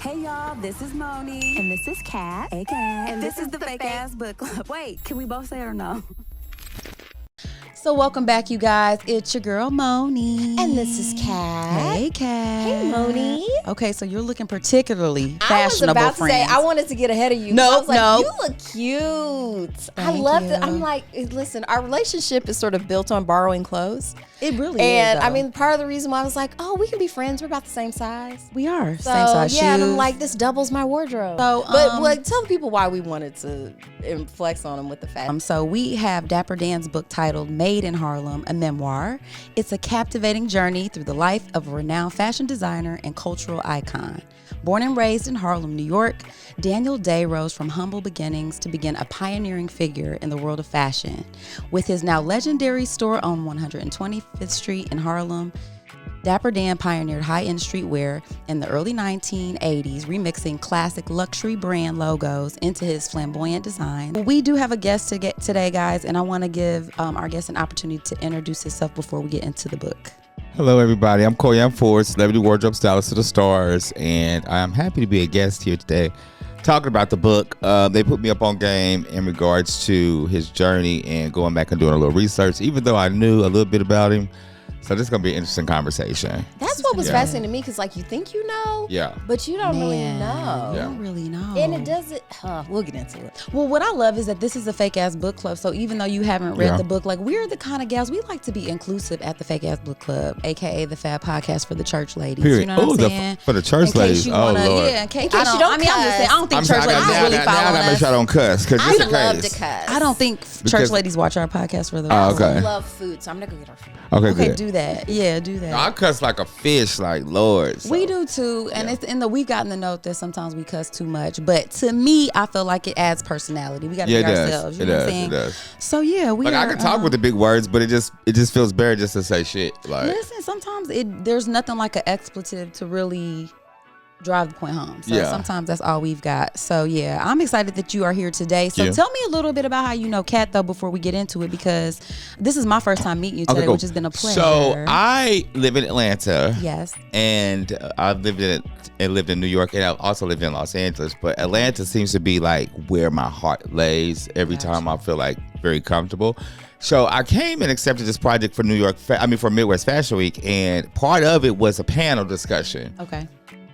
Hey y'all, this is Moni. And this is Kat. Hey Kat. And this is the Fake Ass Book Club. Wait, can we both say it or no? So welcome back, you guys. It's your girl, Moni. And this is Kat. Hey, Kat. Hey, Moni. Okay, so you're looking particularly fashionable, I was about friends. to say, I wanted to get ahead of you. No, I was like, no. you look cute. I Thank love you. it. I'm like, listen, our relationship is sort of built on borrowing clothes. It really And is, I mean, part of the reason why I was like, oh, we can be friends. We're about the same size. we are. So, Same size yeah, shoes. and I'm like, this doubles my wardrobe. So, but like, tell the people why we wanted to flex on them with the fashion. So we have Dapper Dan's book titled Made in Harlem, a memoir. It's a captivating journey through the life of a renowned fashion designer and cultural icon. Born and raised in Harlem, New York, Daniel Day rose from humble beginnings to begin a pioneering figure in the world of fashion. With his now legendary store on 125th Street in Harlem, Dapper Dan pioneered high-end streetwear in the early 1980s, remixing classic luxury brand logos into his flamboyant design. We do have a guest today, guys, and I want to give our guest an opportunity to introduce himself before we get into the book. Hello, everybody. I'm Coyon Ford, celebrity wardrobe stylist to the stars, and I'm happy to be a guest here today talking about the book. They put me up on game in regards to his journey and going back and doing a little research, even though I knew a little bit about him. So this is going to be an interesting conversation. That's what was fascinating to me, because like, you think you know, Yeah. but you don't really Man, know. You don't really know. And it doesn't, we'll get into it. Well, what I love is that this is a fake ass book club. So even though you haven't read the book, like, we're the kind of gals, we like to be inclusive at the Fake Ass Book Club, aka the Fab Podcast for the church ladies. Period. You know what I'm saying? For the church ladies. You Oh, wanna, Lord. Yeah, in case you I don't I'm just saying, I don't think church ladies really now I follow got to make sure I us. don't cuss. Because I just in love case. to cuss. I don't think church ladies watch our podcast for the Oh, record. okay. I love food, so I'm gonna go get our food. Okay, Okay, good. do that. Yeah, do that. I cuss like a fish, like Lord. So. We do too, and it's we've gotten the note that sometimes we cuss too much. But to me, I feel like it adds personality. We got to be it does. ourselves. You It know what I'm does. saying? It does. So yeah, we Like, are. I can talk with the big words, but it just feels better just to say shit. Like, Listen, sometimes there's nothing like an expletive to really drive the point home. So Yeah. sometimes that's all we've got. So yeah, I'm excited that you are here today. So Yeah. tell me a little bit about how you know Kat, though, before we get into it, because this is my first time meeting you today, cool. which has been a pleasure. So I live in Atlanta. Yes. And I've lived in New York, and I've also lived in Los Angeles. But Atlanta seems to be like where my heart lays every time I feel like very comfortable. So I came and accepted this project for for Midwest Fashion Week, and part of it was a panel discussion. Okay.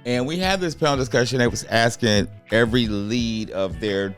And we had this panel discussion that was asking every lead of their,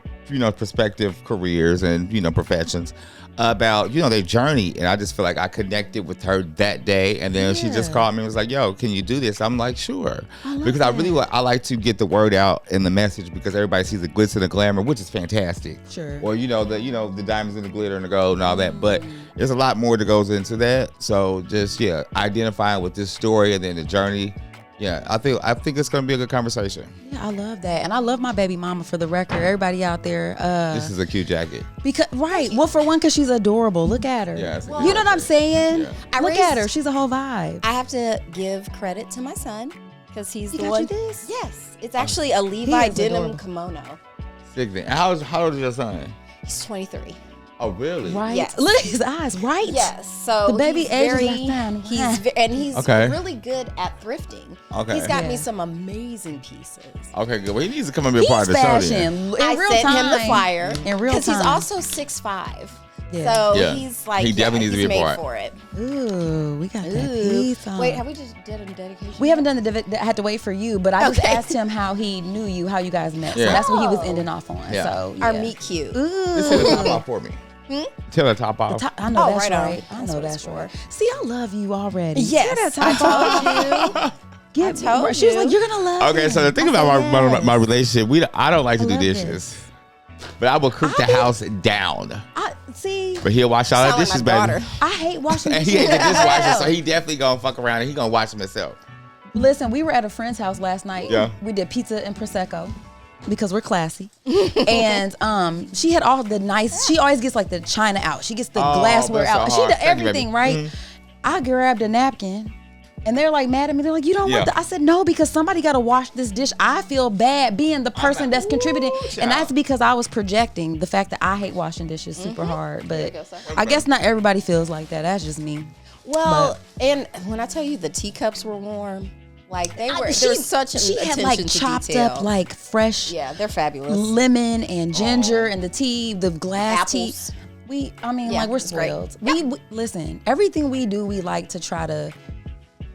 prospective careers and, professions about, their journey. And I just feel like I connected with her that day. And then she just called me and was like, yo, can you do this? I'm like, sure. Because I like to get the word out and the message, because everybody sees the glitz and the glamour, which is fantastic. Sure. Or, the diamonds and the glitter and the gold and all that. But there's a lot more that goes into that. So just, identifying with this story and then the journey. Yeah, I think it's gonna be a good conversation. Yeah, I love that, and I love my baby mama. For the record, everybody out there. This is a cute jacket. Well, for one, because she's adorable. Look at her. Yeah, you know what I'm saying? Yeah. Look at her. She's a whole vibe. I have to give credit to my son, because he's He the got one. you this? Yes, it's actually a Levi is denim adorable. kimono. Sickening. How old is your son? He's 23. Oh, really? Right. Yes. Look at his eyes. Right. Yes, so The baby he's age is very, left down. he's Okay. really good at thrifting. Okay. He's got Yeah. me some amazing pieces. Okay, good. Well, he needs to come and be a part He's of the show fashion then. in real I sent time. him the flyer In real because time. he's also 6'5". Yeah. So Yeah. he's like, He definitely needs to he's be a made part. for it. Ooh, we got that Ooh. piece on. Wait, have we just did a dedication? We haven't done I had to wait for you, but I just Okay. asked him how he knew you, how you guys met. So Yeah. that's what he was Oh. ending off on. Yeah. So Our yeah. meet cute. Just tell the top off for me. Tell the top off. I know Oh, that's right on. right. I That's know what it's that's for. right. See, I love you already. Yes, I told you. I told She was you. like, "You're gonna love." Okay, him." so the thing I about said my yes. relationship, I don't like to do love dishes. But I will cook the house down. I see. But he'll wash all the Sound like dishes, my daughter. baby. I hate washing And dishes. he ain't the dishwasher, so he definitely gonna fuck around and he gonna wash them himself. Listen, we were at a friend's house last night. Yeah. We did pizza and prosecco because we're classy. And she had all the nice. She always gets like the china out. She gets the glassware bless her out. She heart. does Thank you, everything baby. right. Mhm. I grabbed a napkin. And they're like mad at me. They're like, you don't want Yeah. that. I said, no, because somebody got to wash this dish. I feel bad being the person that's contributing. And that's because I was projecting the fact that I hate washing dishes super hard. But go, sir. I guess not everybody feels like that. That's just me. Well, and when I tell you the teacups were warm, Like there's such she attention had like to chopped detail. up like fresh they're fabulous. lemon and ginger and the tea, the glass Apples. tea. We're it's great. spoiled. We listen, everything we do, we like to try to.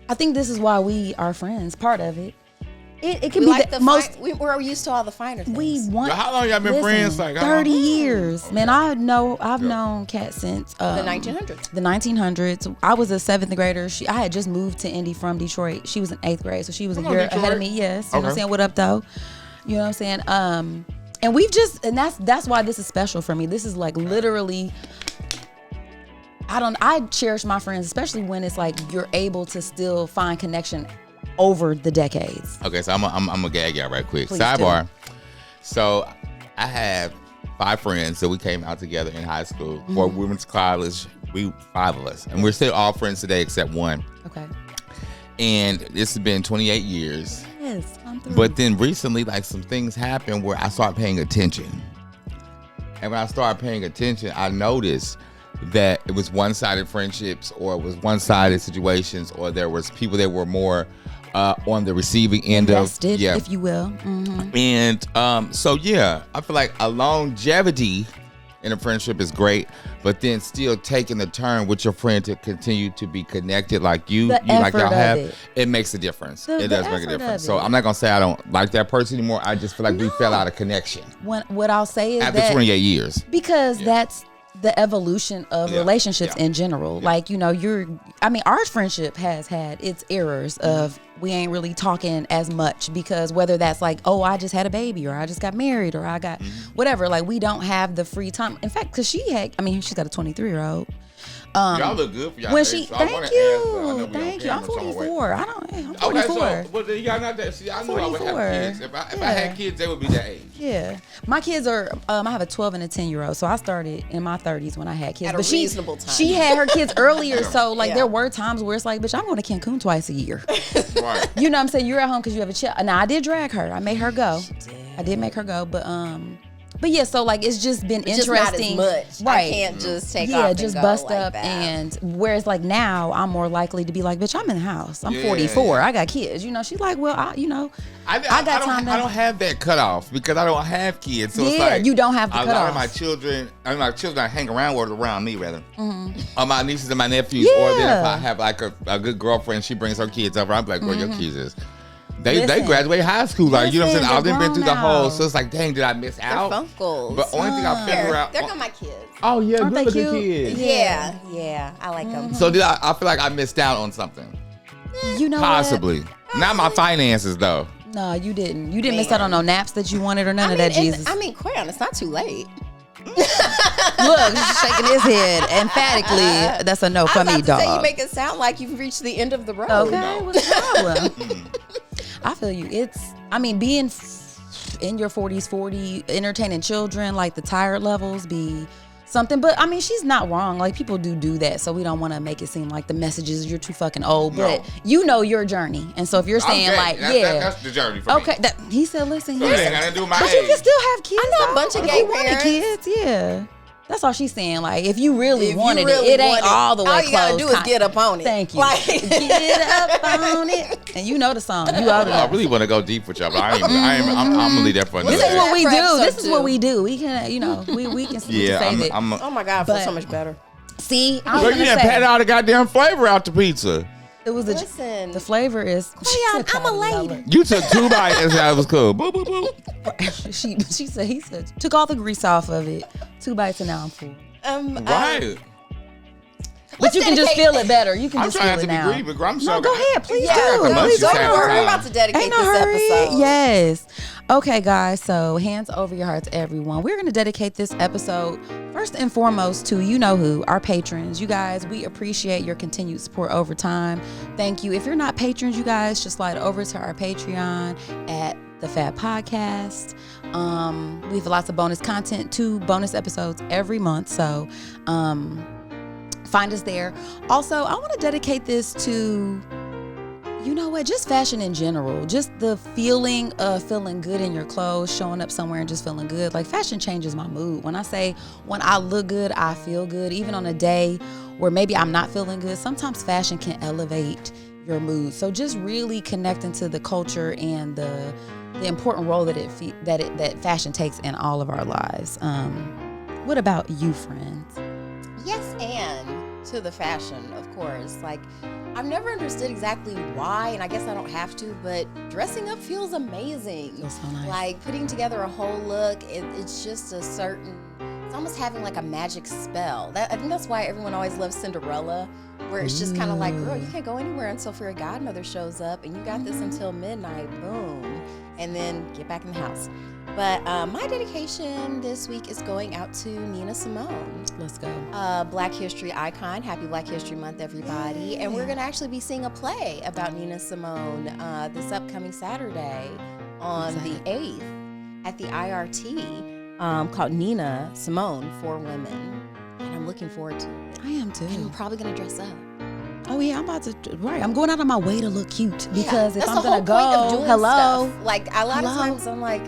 I think this is why we are friends. Part of it. It can We be like the the most. we're used to all the finer things. We want. How long y'all been friends? Like how 30 long? years, man. I've known Kat since the 1900s. The 1900s. I was a 7th grader. I had just moved to Indy from Detroit. She was in 8th grade, so she was a Come on, year ahead Detroit. of me. Yes, you know what I'm Okay. saying. What up, though? You know what I'm saying. And we've just, and that's why this is special for me. This is like literally. I cherish my friends, especially when it's like you're able to still find connection over the decades. Okay, so I'm gonna gag y'all right quick. Please Sidebar. So I have 5 friends that we came out together in high school for women's college. We 5 of us, and we're still all friends today except one. Okay. And this has been 28 years. Yes, I'm through. But then recently, like some things happened where I started paying attention. And when I started paying attention, I noticed that it was one-sided friendships, or it was one-sided situations, or there was people that were more on the receiving end invested, of if you will. Mm-hmm. And so yeah, I feel like a longevity in a friendship is great, but then still taking the turn with your friend to continue to be connected like you like effort y'all of have, it. it makes a difference. The It does make a effort of difference. it. So I'm not gonna say I don't like that person anymore. I just feel like we fell out of connection What I'll say is after that 28 years. because that's the evolution of relationships in general. Like, our friendship has had its errors of we ain't really talking as much because whether that's like, oh, I just had a baby or I just got married or I got whatever, like we don't have the free time. In fact, because she's got a 23-year-old. Y'all look good for y'all. When age, she, so I wanna thank ask, I know you, we thank on you. I'm camera somewhere. 44. I'm 44. Okay, so but then y'all not that. See, I knew I would 44. have kids. If I had kids, they would be that age. Yeah, my kids are. I have a 12 and a 10-year-old, so I started in my 30s when I had kids. At a but reasonable time. She had her kids earlier, so like Yeah. there were times where it's like, bitch, I'm going to Cancun twice a year. Right. You know what I'm saying? You're at home because you have a child. Now I did drag her. I made her go. I did make her go, but yeah. So like it's just been It's interesting. just not as much. Right? I can't just take Yeah, off just and go bust like up that. and whereas like now I'm more likely to be like, bitch, I'm in the house. I'm Yeah, 44. yeah. I got kids. You know, she's like, well, I got time to. I don't have that cutoff because I don't have kids. So it's Yeah, like you don't have the a lot of cutoff. my children I hang around me rather. Or my nieces and my nephews. Or then if Yeah. I have like a good girlfriend, she brings her kids over. I'm like, where your kids is? They Listen. graduate high school. Like, you know what I'm Listen, saying? I've they're been through the grown whole. now. So it's like, dang, did I miss out? Funkles. But only thing I figure out. They're not my kids. Oh yeah, Aren't good they looking cute? kids. Yeah, I like them. So I feel like I missed out on something. You know what? Possibly. Not my finances though. No, you didn't. You didn't miss out on no naps that you wanted or none of that, Jesus. Coyon, it's not too late. Look, he's shaking his head emphatically. That's a no for me, I was about to say, you dog. make it sound like you've reached the end of the road. Okay, No. what's the problem? I feel you. Being in your 40s, 40, entertaining children, like the tired levels be something. But I mean, she's not wrong. Like people do that, so we don't want to make it seem like the message is you're too fucking old. But you know your journey, and so if you're saying like, that's the journey for me. okay, he said, listen, So it ain't got nothing to do with my but you age. can still have kids. I know a though. bunch of If gay you wanted parents. kids, yeah. That's all she's saying. Like, if you really If you wanted really it, it ain't want it, all the way all you gotta close. do is get up on it. Thank you. Like- Get up on it. And you know the song. You ought to I know. really want to go deep with y'all, but I'm gonna leave that for another This is day. what we For do. episode This is 2. what we do. We can, we can Yeah, say that. Oh my God, I feel But- so much better. See, I was Girl, you gonna done say, pat all the goddamn flavor out the pizza. it was Listen. the flavor is. Coyon, I'm a lady. You took 2 bites and said it was cool. Boo, boo, boo. He said, took all the grease off of it. 2 bites and now I'm full. Right. But you can just feel it better. You can I'm just trying feel not it to be now. greedy, but girl, I'm No, so go ahead. Please Yeah, do. go Please ahead. do. We're about to dedicate Ain't no this hurry. episode. Yes. Okay, guys. So hands over your hearts, everyone. We're going to dedicate this episode first and foremost to you know who, our patrons. You guys, we appreciate your continued support over time. Thank you. If you're not patrons, you guys, just slide over to our Patreon at the Fab Podcast. We have lots of bonus content, 2 bonus episodes every month. So, find us there. Also, I want to dedicate this to, you know what, just fashion in general. Just the feeling of feeling good in your clothes, showing up somewhere and just feeling good. Like fashion changes my mood. When I look good, I feel good. Even on a day where maybe I'm not feeling good, sometimes fashion can elevate your mood. So just really connecting to the culture and the important role that fashion takes in all of our lives. What about you, friends? Yes, and to the fashion, of course. Like, I've never understood exactly why, and I guess I don't have to, but dressing up feels amazing. That's so nice. Like, putting together a whole look, it's just a certain, it's almost having like a magic spell. I think that's why everyone always loves Cinderella, where it's just kind of like, girl, you can't go anywhere until Fairy Godmother shows up, and you got this until midnight, boom, and then get back in the house. But my dedication this week is going out to Nina Simone. Let's go. Black History icon. Happy Black History Month, everybody. Yay. And we're going to actually be seeing a play about Nina Simone this upcoming Saturday on the 8th at the IRT called Nina Simone for Women. And I'm looking forward to it. I am too. And I'm probably going to dress up. Oh yeah, I'm about to. Right, I'm going out of my way to look cute because if that's I'm the whole gonna go, point of doing hello. stuff. Like a lot of times, I'm like,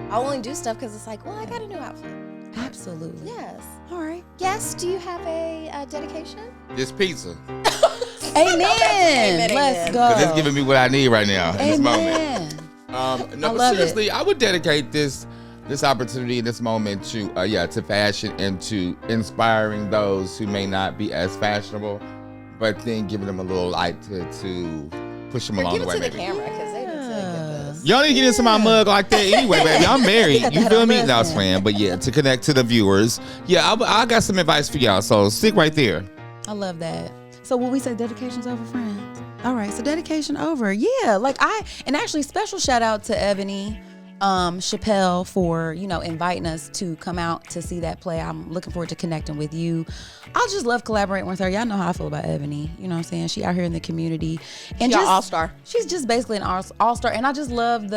I'll only do stuff because it's like, well, I got a new outfit. Absolutely. Yes. All right. Yes. Do you have a dedication? This pizza. Amen. Let's go. Because it's giving me what I need right now in this moment. Amen. No, but seriously, I would dedicate this opportunity in this moment to fashion and to inspiring those who may not be as fashionable, but then giving them a little light to push them along the way. Give it to maybe. the camera because they need to get this. Y'all need to get into my mug like that anyway, baby. I'm married. You feel me? No, I was playing. But yeah, to connect to the viewers. Yeah, I got some advice for y'all, so stick right there. I love that. So will we say dedication's over, friends? All right, so dedication over. Yeah, and actually special shout out to Ebony Chappelle for, inviting us to come out to see that play. I'm looking forward to connecting with you. I just love collaborating with her. Y'all know how I feel about Ebony. You know what I'm saying? She out here in the community. And she's an all-star. She's just basically an all-star. And I just love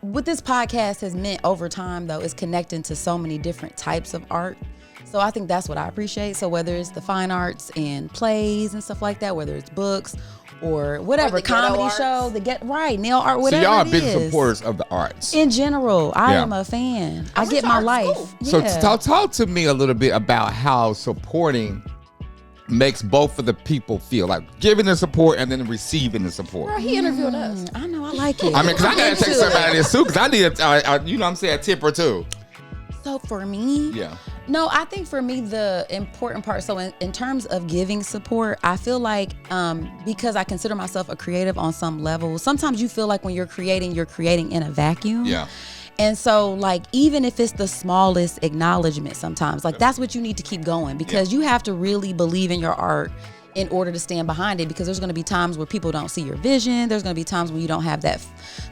what this podcast has meant over time, though, is connecting to so many different types of art. So I think that's what I appreciate. So whether it's the fine arts and plays and stuff like that, whether it's books or whatever, comedy show, nail art, whatever. So y'all are it big is. supporters of the arts. In general, I am a fan. I get my life. So talk to me a little bit about how supporting makes both of the people feel, like giving the support and then receiving the support. Girl, he interviewed us. I know, I like it. I mean, because I got to take something out of this too, because I need a tip or two. So for me, no, I think for me, the important part, so in terms of giving support, I feel like because I consider myself a creative on some level, sometimes you feel like when you're creating in a vacuum. Yeah. And so, even if it's the smallest acknowledgement sometimes, that's what you need to keep going, because you have to really believe in your art in order to stand behind it, because there's going to be times where people don't see your vision. There's going to be times when you don't have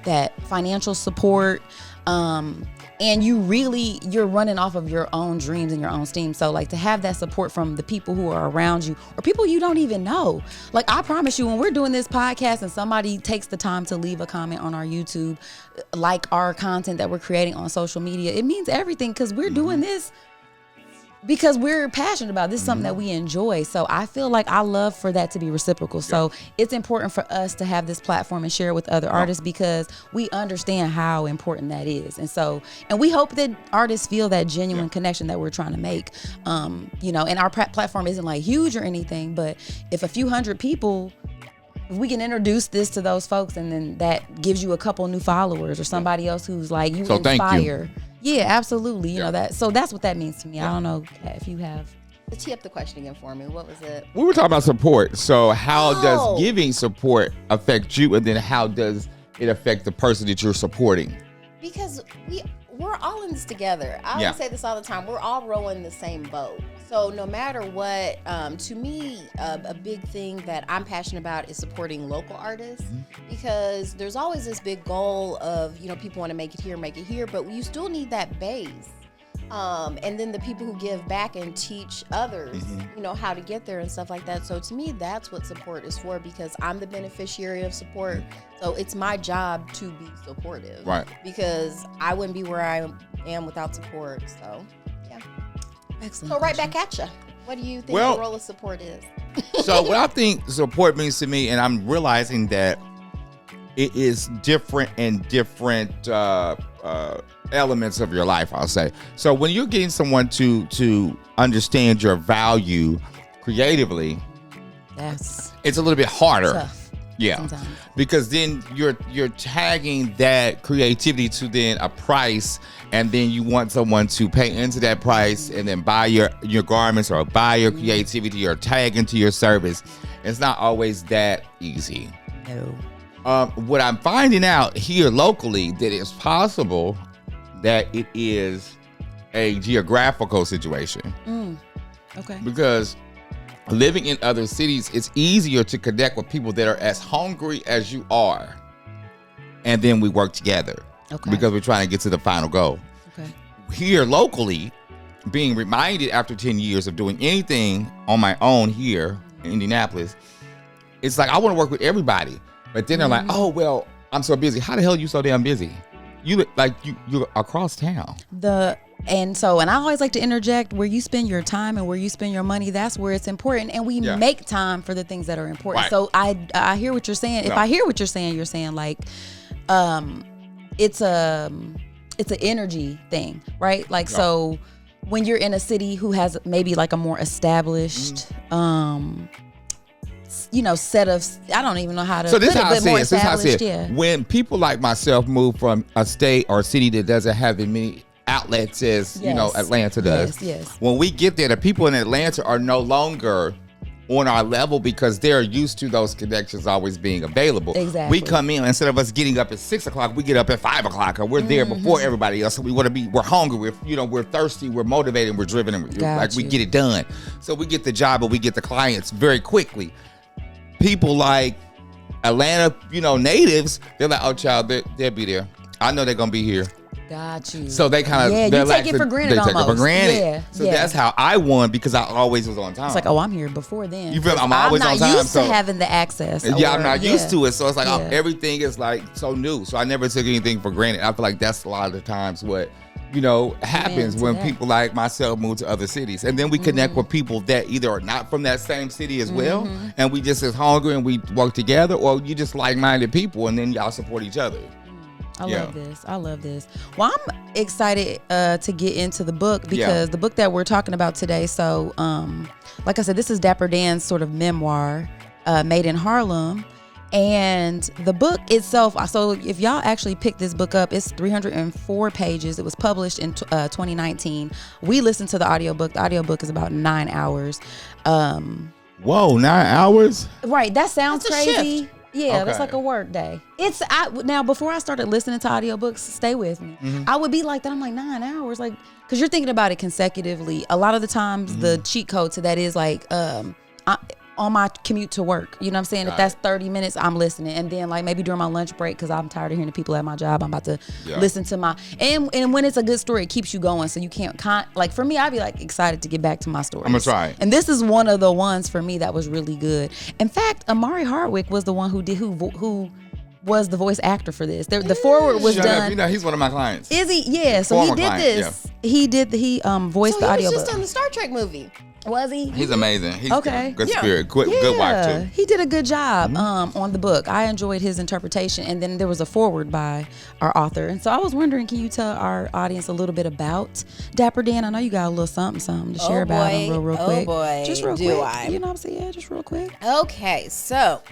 that financial support. And you're running off of your own dreams and your own steam. So to have that support from the people who are around you or people you don't even know. I promise you, when we're doing this podcast and somebody takes the time to leave a comment on our YouTube, our content that we're creating on social media, it means everything, because we're doing this because we're passionate about this. Is something that we enjoy. So I feel like I love for that to be reciprocal. So it's important for us to have this platform and share it with other artists, because we understand how important that is. And we hope that artists feel that genuine connection that we're trying to make. And our platform isn't huge or anything, but if a few hundred people, if we can introduce this to those folks, and then that gives you a couple new followers or somebody else who's you so inspire. Thank you. Yeah, absolutely. You know that. So that's what that means to me. I don't know if you have. Tee up the question again for me. What was it? We were talking about support. So how does giving support affect you, and then how does it affect the person that you're supporting? Because we're all in this together. I always say this all the time. We're all rowing the same boat. So no matter what, to me, a big thing that I'm passionate about is supporting local artists, because there's always this big goal of, people want to make it here, but you still need that base. And then the people who give back and teach others, how to get there and stuff like that. So to me, that's what support is for, because I'm the beneficiary of support. So it's my job to be supportive. Right. Because I wouldn't be where I am without support. So, yeah. Excellent. So right back at you. What do you think the role of support is? So what I think support means to me, and I'm realizing that it is different in different elements of your life, I'll say. So when you're getting someone to understand your value creatively, it's a little bit harder. tough. Yeah, sometimes. Because then you're tagging that creativity to then a price, and then you want someone to pay into that price and then buy your garments or buy your creativity or tag into your service. It's not always that easy. No. What I'm finding out here locally, that it's possible that it is a geographical situation. Okay. Because living in other cities, it's easier to connect with people that are as hungry as you are. And then we work together. Okay. Because we're trying to get to the final goal. Okay. Here locally, being reminded after 10 years of doing anything on my own here in Indianapolis, it's like I want to work with everybody. But then they're like, oh, well, I'm so busy. How the hell are you so damn busy? You look like you're across town. And I always like to interject, where you spend your time and where you spend your money, that's where it's important. And we make time for the things that are important. Right. So I hear what you're saying. If I hear what you're saying like, it's an energy thing, right? Like, so when you're in a city who has maybe like a more established, set of, I don't even know how to So this put is how I but see more it. This is how I see it. established, When people like myself move from a state or city that doesn't have as many outlets as Atlanta does. Yes. When we get there, the people in Atlanta are no longer on our level because they're used to those connections always being available. Exactly. We come in, instead of us getting up at 6 o'clock, we get up at 5 o'clock, or we're there before everybody else. So we want to be, we're hungry, we're thirsty, we're motivated, we're driven, and we get it done. So we get the job, and we get the clients very quickly. People like Atlanta, natives, they're like, oh, child, they'll be there. I know they're going to be here. Got you. So they kind of, you take it for granted almost. They take it for granted. Yeah, so that's how I won, because I always was on time. It's like, oh, I'm here before then. You feel me? I'm always on time. I'm not used to having the access. I'm not used to it. So it's like everything is like so new. So I never took anything for granted. I feel like that's a lot of the times what, happens when people like myself move to other cities. And then we connect with people that either are not from that same city as well, and we just as hungry and we work together, or you just like-minded people, and then y'all support each other. I love this. Well, I'm excited to get into the book, because the book that we're talking about today, so like I said, this is Dapper Dan's sort of memoir, Made in Harlem. And the book itself, so if y'all actually pick this book up, it's 304 pages. It was published in 2019. We listened to the audiobook. The audiobook is about 9 hours. Whoa, 9 hours? Right, that sounds That's crazy. shift. Yeah, that's like a work day. Now before I started listening to audiobooks, stay with me. I would be like that. I'm like 9 hours, like, because you're thinking about it consecutively. A lot of the times, the cheat code to that is like, on my commute to work, you know what I'm saying? If that's 30 minutes, I'm listening. And then like maybe during my lunch break, because I'm tired of hearing the people at my job, I'm about to listen to my, and when it's a good story, it keeps you going. So you can't, like for me, I'd be like excited to get back to my story. I'm gonna try. And this is one of the ones for me that was really good. In fact, Amari Hardwick was the one who was the voice actor for this. The forward was done. He's one of my clients. Is he? Yeah. So he did this. He voiced the audiobook. He was just on the Star Trek movie. Was he? He's amazing. He's okay. Good spirit. Good wife too. He did a good job on the book. I enjoyed his interpretation. And then there was a foreword by our author. And so I was wondering, can you tell our audience a little bit about Dapper Dan? I know you got a little something to share about him real quick. Oh boy, just real do quick. I? You know what I'm saying? Yeah, just real quick. Okay, so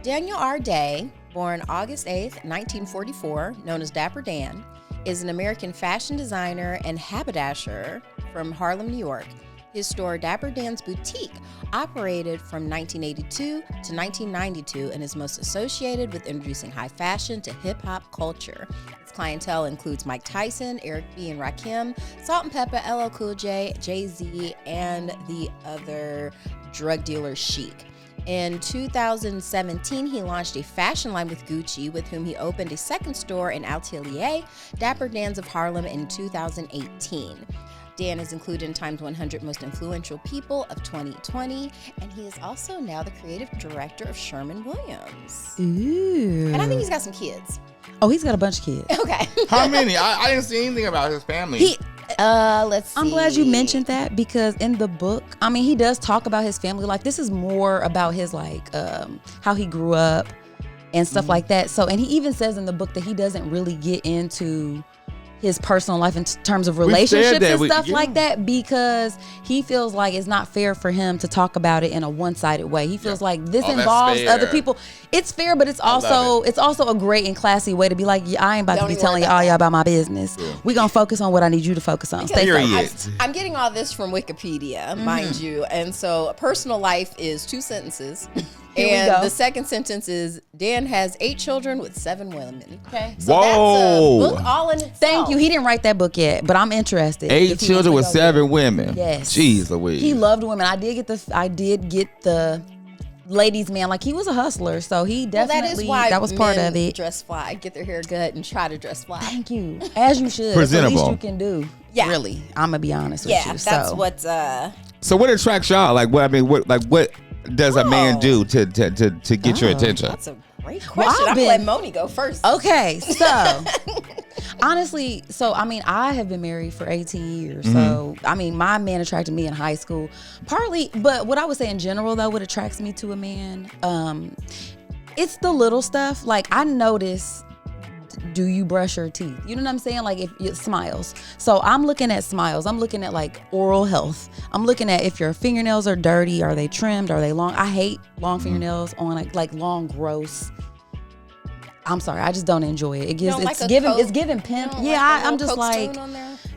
Daniel R. Day, born August 8th, 1944, known as Dapper Dan, is an American fashion designer and haberdasher from Harlem, New York. His store, Dapper Dan's Boutique, operated from 1982 to 1992 and is most associated with introducing high fashion to hip-hop culture. Its clientele includes Mike Tyson, Eric B. and Rakim, Salt and Pepper, LL Cool J, Jay-Z, and the other drug dealer Chic. In 2017, he launched a fashion line with Gucci, with whom he opened a second store in Atelier, Dapper Dan's of Harlem, in 2018. Dan is included in Time's 100 Most Influential People of 2020, and he is also now the creative director of Sherman-Williams. Ooh. And I think he's got some kids. Oh, he's got a bunch of kids. Okay. How many? I didn't see anything about his family. Let's see. I'm glad you mentioned that, because in the book, I mean, he does talk about his family. Like, this is more about his, like, how he grew up and stuff like that. So, and he even says in the book that he doesn't really get into his personal life in terms of relationships and stuff yeah. like that, because he feels like it's not fair for him to talk about it in a one-sided way. He feels like this involves other people. It's fair, but it's also a great and classy way to be like, I ain't about to be telling all y'all about my business. Yeah. We gonna focus on what I need you to focus on. Stay focused. I'm getting all this from Wikipedia, mind you, and so a personal life is 2 sentences. And the second sentence is Dan has 8 children with 7 women. Okay. So that's a book all in itself. Thank you. He didn't write that book yet, but I'm interested. 8 children with 7 women. Yes. Jeez Louise. He loved women. I did get the ladies' man. Like, he was a hustler, so he definitely that was part of it. Dress fly, get their hair cut, and try to dress fly. Thank you. As you should. Presentable. That's the least you can do. Yeah. Really. I'm gonna be honest with you. Yeah, that's what's So what attracts y'all? Like, what does a man do to get your attention? That's a great question. I'm gonna let Moni go first. Okay, so honestly, I have been married for 18 years. So my man attracted me in high school, partly. But what I would say in general, though, what attracts me to a man, it's the little stuff. Like, I notice, do you brush your teeth? You know what I'm saying? Like, if it smiles. So I'm looking at smiles. I'm looking at like oral health. I'm looking at if your fingernails are dirty, are they trimmed, are they long? I hate long fingernails on like long, gross. I'm sorry, I just don't enjoy it. It's giving pimp. Yeah, I'm just like,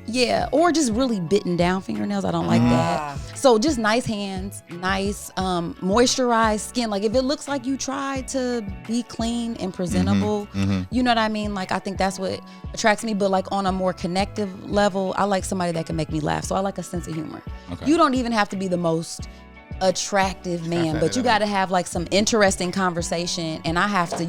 yeah, or just really bitten down fingernails. I don't like that. So just nice hands, nice moisturized skin. Like, if it looks like you try to be clean and presentable, you know what I mean? Like, I think that's what attracts me. But like on a more connective level, I like somebody that can make me laugh. So I like a sense of humor. Okay. You don't even have to be the most attractive man, but you got to have like some interesting conversation, and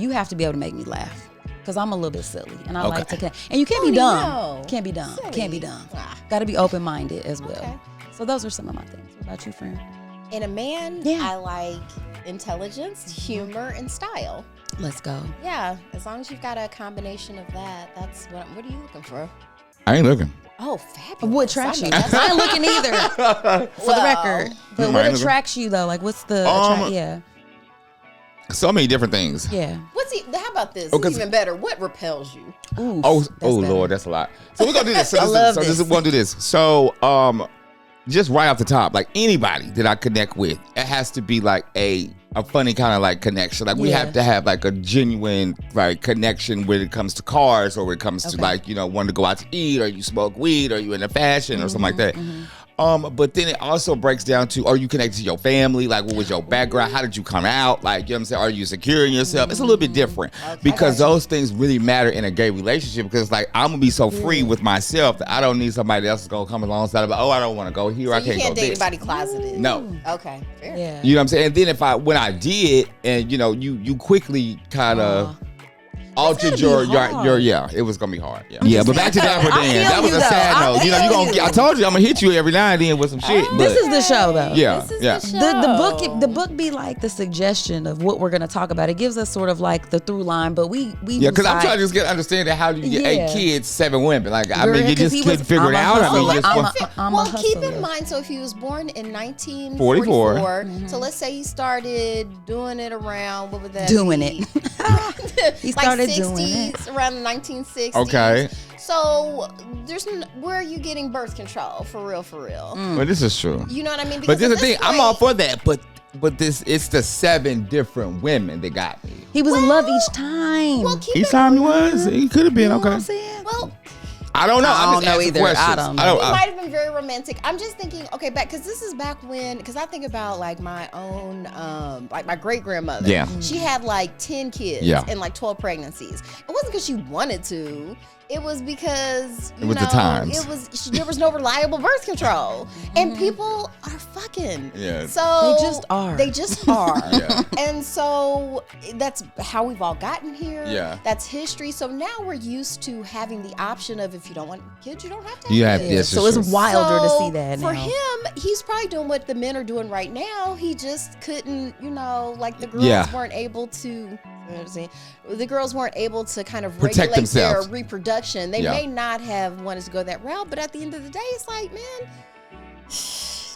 you have to be able to make me laugh, because I'm a little bit silly and I like to connect. And you can't be dumb. Can't be dumb. Silly. Can't be dumb. Got to be open-minded as well. Okay. So those are some of my things. What about you, friend? In a man, I like intelligence, humor, and style. Let's go. Yeah, as long as you've got a combination of that, that's what are you looking for? I ain't looking. Oh, fabulous. What attracts you? I ain't looking either, for the record. But what attracts you, though? Like, what's the so many different things. Yeah. How about this? It's even better. What repels you? Ooh, Lord, that's a lot. So we're gonna do this. We're gonna do this. So, just right off the top, like, anybody that I connect with, it has to be like a funny kind of like connection. Like, we have to have like a genuine like connection when it comes to cars, or when it comes to like, wanting to go out to eat, or you smoke weed, or you into fashion or something like that. But then it also breaks down to, are you connected to your family? Like, what was your background? How did you come out? Like, you know what I'm saying? Are you secure in yourself? It's a little bit different because those things really matter in a gay relationship, because like, I'm gonna be so free with myself that I don't need somebody else to go come alongside of, I don't want to go here. So I can't go there. You can't date anybody closeted? No. Okay. Fair. Yeah. You know what I'm saying? And then when I did, and you quickly kind of altered your it was gonna be hard. Yeah, but back to Dapper Dan. That was a sad note. I told you I'm gonna hit you every now and then with some shit. This is the show, though. Yeah. The book be like the suggestion of what we're gonna talk about. It gives us sort of like the through line, but we because I'm trying to just understand how do you get 8 kids, 7 women? Like, I mean, you just couldn't figure it out. Keep in mind. So if he was born in 1944, so let's say he started doing it around, what would that be? He started like 60s, around the 1960s. Okay. So where are you getting birth control for real? Well, this is true. You know what I mean? Because but this is the thing. I'm all for that. But it's the 7 different women that got me. He was in love each time. Well, each time he was. He could have been. Okay. Well, I don't know. I don't know either. Questions. I don't know. He might have been very romantic. I'm just thinking, okay, because this is back when, because I think about like my own, like my great grandmother. Yeah. She had like 10 kids and like 12 pregnancies. It wasn't because she wanted to. It was because the times. There was no reliable birth control, and people are fucking. Yeah. So they just are. Yeah. And so that's how we've all gotten here. Yeah. That's history. So now we're used to having the option of, if you don't want kids, you don't have to. Yes. So it's wilder to see that now. For him, he's probably doing what the men are doing right now. He just couldn't, like the girls weren't able to. The girls weren't able to kind of protect regulate themselves. Their reproduction. They may not have wanted to go that route, but at the end of the day, it's like, man,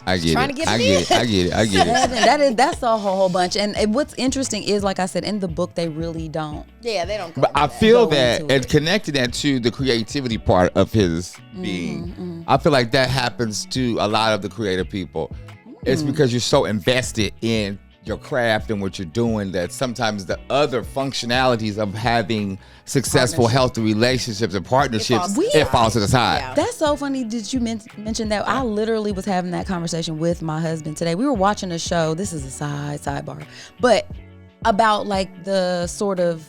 I get trying it. to get I it get it. in. I get it. I get it. That's a whole bunch. And what's interesting is, like I said, in the book, they really don't. Yeah, they don't go But into I that. feel Go that, into and it. connecting that to the creativity part of his being, I feel like that happens to a lot of the creative people. It's because you're so invested in your craft and what you're doing that sometimes the other functionalities of having successful, healthy relationships and partnerships, it falls to the side. Yeah. That's so funny. Did you mention that? I literally was having that conversation with my husband today. We were watching a show. This is a sidebar, but about like the sort of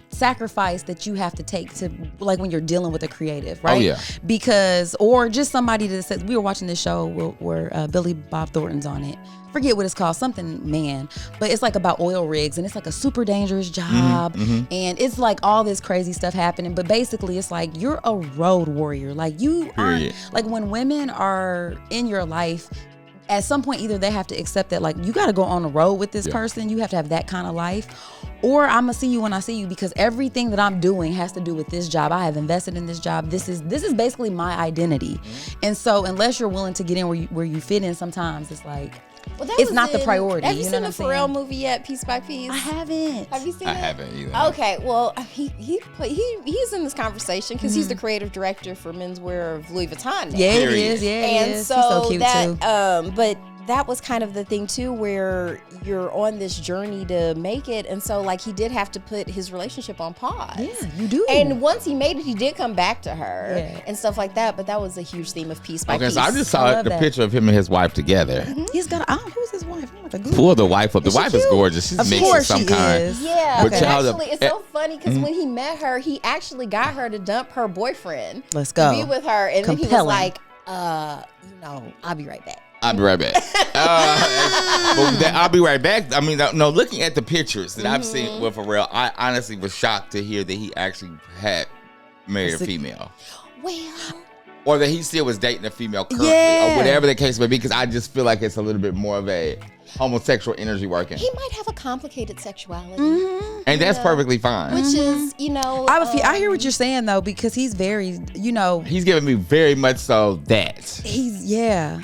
sacrifice that you have to take to, like, when you're dealing with a creative, right? Oh, yeah. Because, or just somebody that says, we were watching this show where Billy Bob Thornton's on it. Forget what it's called, something man, but it's like about oil rigs, and it's like a super dangerous job, and it's like all this crazy stuff happening. But basically, it's like you're a road warrior. Like you aren't, like when women are in your life, at some point, either they have to accept that, like, you got to go on the road with this person. You have to have that kind of life. Or I'm going to see you when I see you, because everything that I'm doing has to do with this job. I have invested in this job. This is basically my identity. And so unless you're willing to get in where you fit in, sometimes it's like, Well, it's not the priority. Have you You know seen what the I'm Pharrell saying? movie yet? Piece by Piece. I haven't. Have you seen I it? haven't either. Okay, well, he's in this conversation because he's the creative director for menswear of Louis Vuitton now. Yeah, it Period. is. Yeah, And it is. so, He's so cute that, too. but that was kind of the thing too, where you're on this journey to make it, and so like he did have to put his relationship on pause. Yeah, you do. And once he made it, he did come back to her and stuff like that. But that was a huge theme of Piece by Okay, Piece. so I just I saw love the that. picture of him and his wife together. He's got. Who's his wife? I'm like, Pull the wife up. The Is she wife is cute? gorgeous. She's Of mixed of course some she kind. is. Yeah, But but child, actually, it's so funny because when he met her, he actually got her to dump her boyfriend. Let's go. To be with her, and then he was Compelling. like, I'll be right back. I'll be right back. I'll be right back. I mean, no, looking at the pictures that I've seen with Pharrell, I honestly was shocked to hear that he actually had married a female. Well, Or that he still was dating a female currently, Yeah. or whatever the case may be, because I just feel like it's a little bit more of a homosexual energy working. he might have a complicated sexuality, And that's perfectly fine. which is, I hear what you're saying though, because he's very, He's giving me very much so that.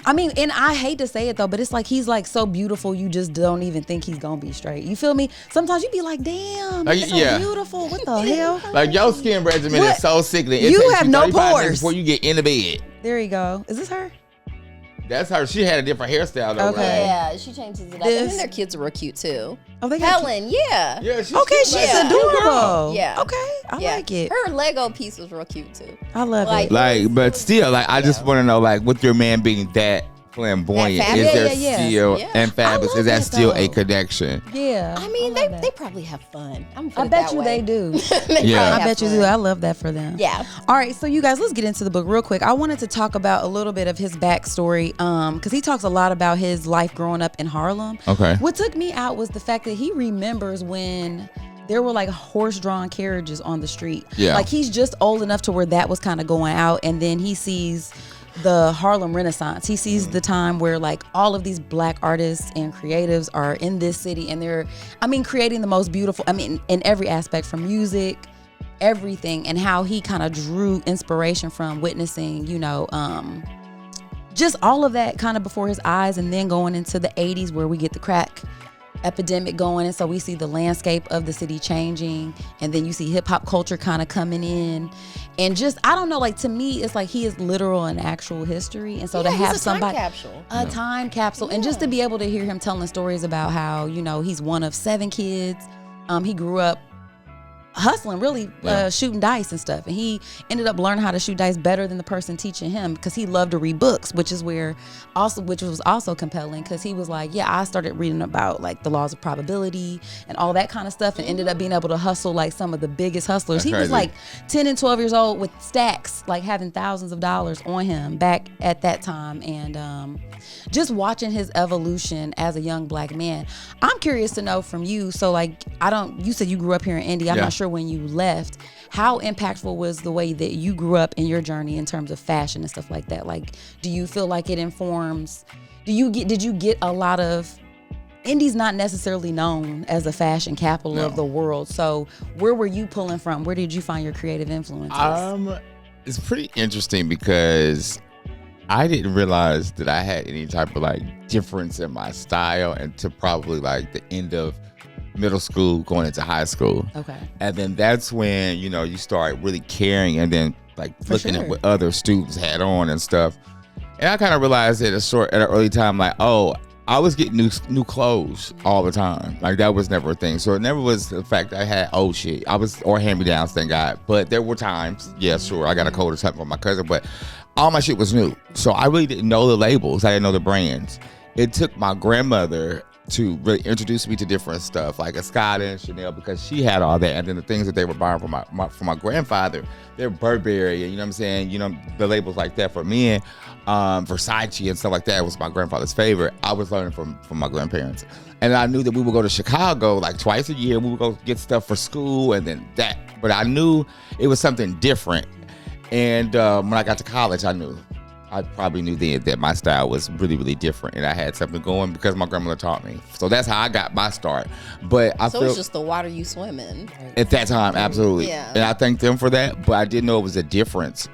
I mean, and I hate to say it though, but it's like he's like so beautiful, you just don't even think he's gonna be straight. You feel me? Sometimes you be like, damn, he's so yeah. beautiful. What the hell? Like, your skin regimen What? is so sickening. It You takes have no 35 minutes pores. before you get in the bed. There you go. Is this her? That's her. She had a different hairstyle though. Okay. Right? yeah, she changes it up. This- And then their kids are real cute too. Oh, they got Helen, yeah. Yeah, she's Okay, cute, she's like, adorable. Yeah. Okay, I like it. Her Lego piece was real cute too. I love Like- it. Like, but still, like, I just want to know, like, with your man being that flamboyant, That is fabulous. there Yeah. still Yeah. and fabulous? I love Is that that, still a though. connection? Yeah. I mean, love that. they probably have fun. I'm I bet you they do. Yeah. I bet you do. I love that for them. Yeah. All right, so you guys, let's get into the book real quick. I wanted to talk about a little bit of his backstory, because he talks a lot about his life growing up in Harlem. Okay. What took me out was the fact that he remembers when there were like horse-drawn carriages on the street. Yeah. Like he's just old enough to where that was kind of going out, and then he sees the Harlem Renaissance. He sees the time where like all of these black artists and creatives are in this city, and they're, creating the most beautiful, in every aspect, from music, everything, and how he kind of drew inspiration from witnessing, just all of that kind of before his eyes, and then going into the 80s where we get the crack epidemic going, and so we see the landscape of the city changing, and then you see hip hop culture kind of coming in, and just, I don't know, like, to me it's like he is literal and actual history, and so to have somebody a time capsule, and just to be able to hear him telling stories about how he's one of 7 kids. He grew up hustling, really, shooting dice and stuff, and he ended up learning how to shoot dice better than the person teaching him, because he loved to read books, which was also compelling, because he was like, I started reading about like the laws of probability and all that kind of stuff, and ended up being able to hustle like some of the biggest hustlers. That's He was crazy. like 10 and 12 years old with stacks, like having thousands of dollars on him back at that time, and just watching his evolution as a young black man. I'm curious to know from you, so like, you said you grew up here in Indy. I'm not sure when you left, how impactful was the way that you grew up in your journey in terms of fashion and stuff like that? Like, do you feel like it informs, did you get a lot of, Indy's not necessarily known as the fashion capital of the world, so where were you pulling from? Where did you find your creative influences? It's pretty interesting because I didn't realize that I had any type of like difference in my style until probably like the end of middle school going into high school. Okay. And then that's when, you know, you start really caring and then like looking at what other students had on and stuff. And I kind of realized at an early time, like, oh, I was getting new clothes all the time. Like that was never a thing. So it never was the fact that I had old shit. Or hand-me-downs, thank God. But there were times, yeah, sure, I got a coat or something from my cousin, but all my shit was new. So I really didn't know the labels. I didn't know the brands. It took my grandmother to really introduce me to different stuff, like a Scott and Chanel, because she had all that. And then the things that they were buying from my grandfather, they're Burberry, and you know what I'm saying? You know, the labels like that for men, Versace and stuff like that was my grandfather's favorite. I was learning from my grandparents. And I knew that we would go to Chicago like twice a year. We would go get stuff for school and then that. But I knew it was something different. And when I got to college, I probably knew then that my style was really, really different, and I had something going because my grandmother taught me. So that's how I got my start. But I feel it's just the water you swim in. At that time, absolutely. Yeah. And I thank them for that. But I didn't know it was a difference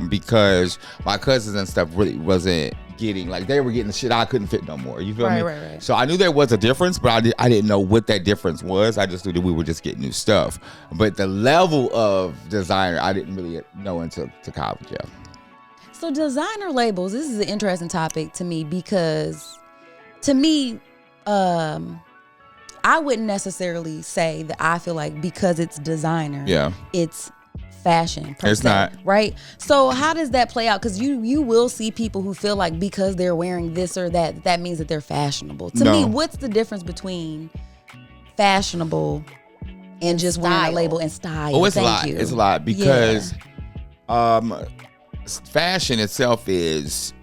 because my cousins and stuff really wasn't getting, like, they were getting the shit I couldn't fit no more. You feel me? Right. So I knew there was a difference, but I didn't know what that difference was. I just knew that we were just getting new stuff. But the level of designer, I didn't really know until college, yeah. So designer labels, this is an interesting topic to me because to me, I wouldn't necessarily say that I feel like because it's designer, it's fashion per it's se, not. right? So how does that play out? Because you will see people who feel like because they're wearing this or that means that they're fashionable. To me, what's the difference between fashionable and just wearing a label and style? Oh, it's a lot. It's a lot because fashion itself is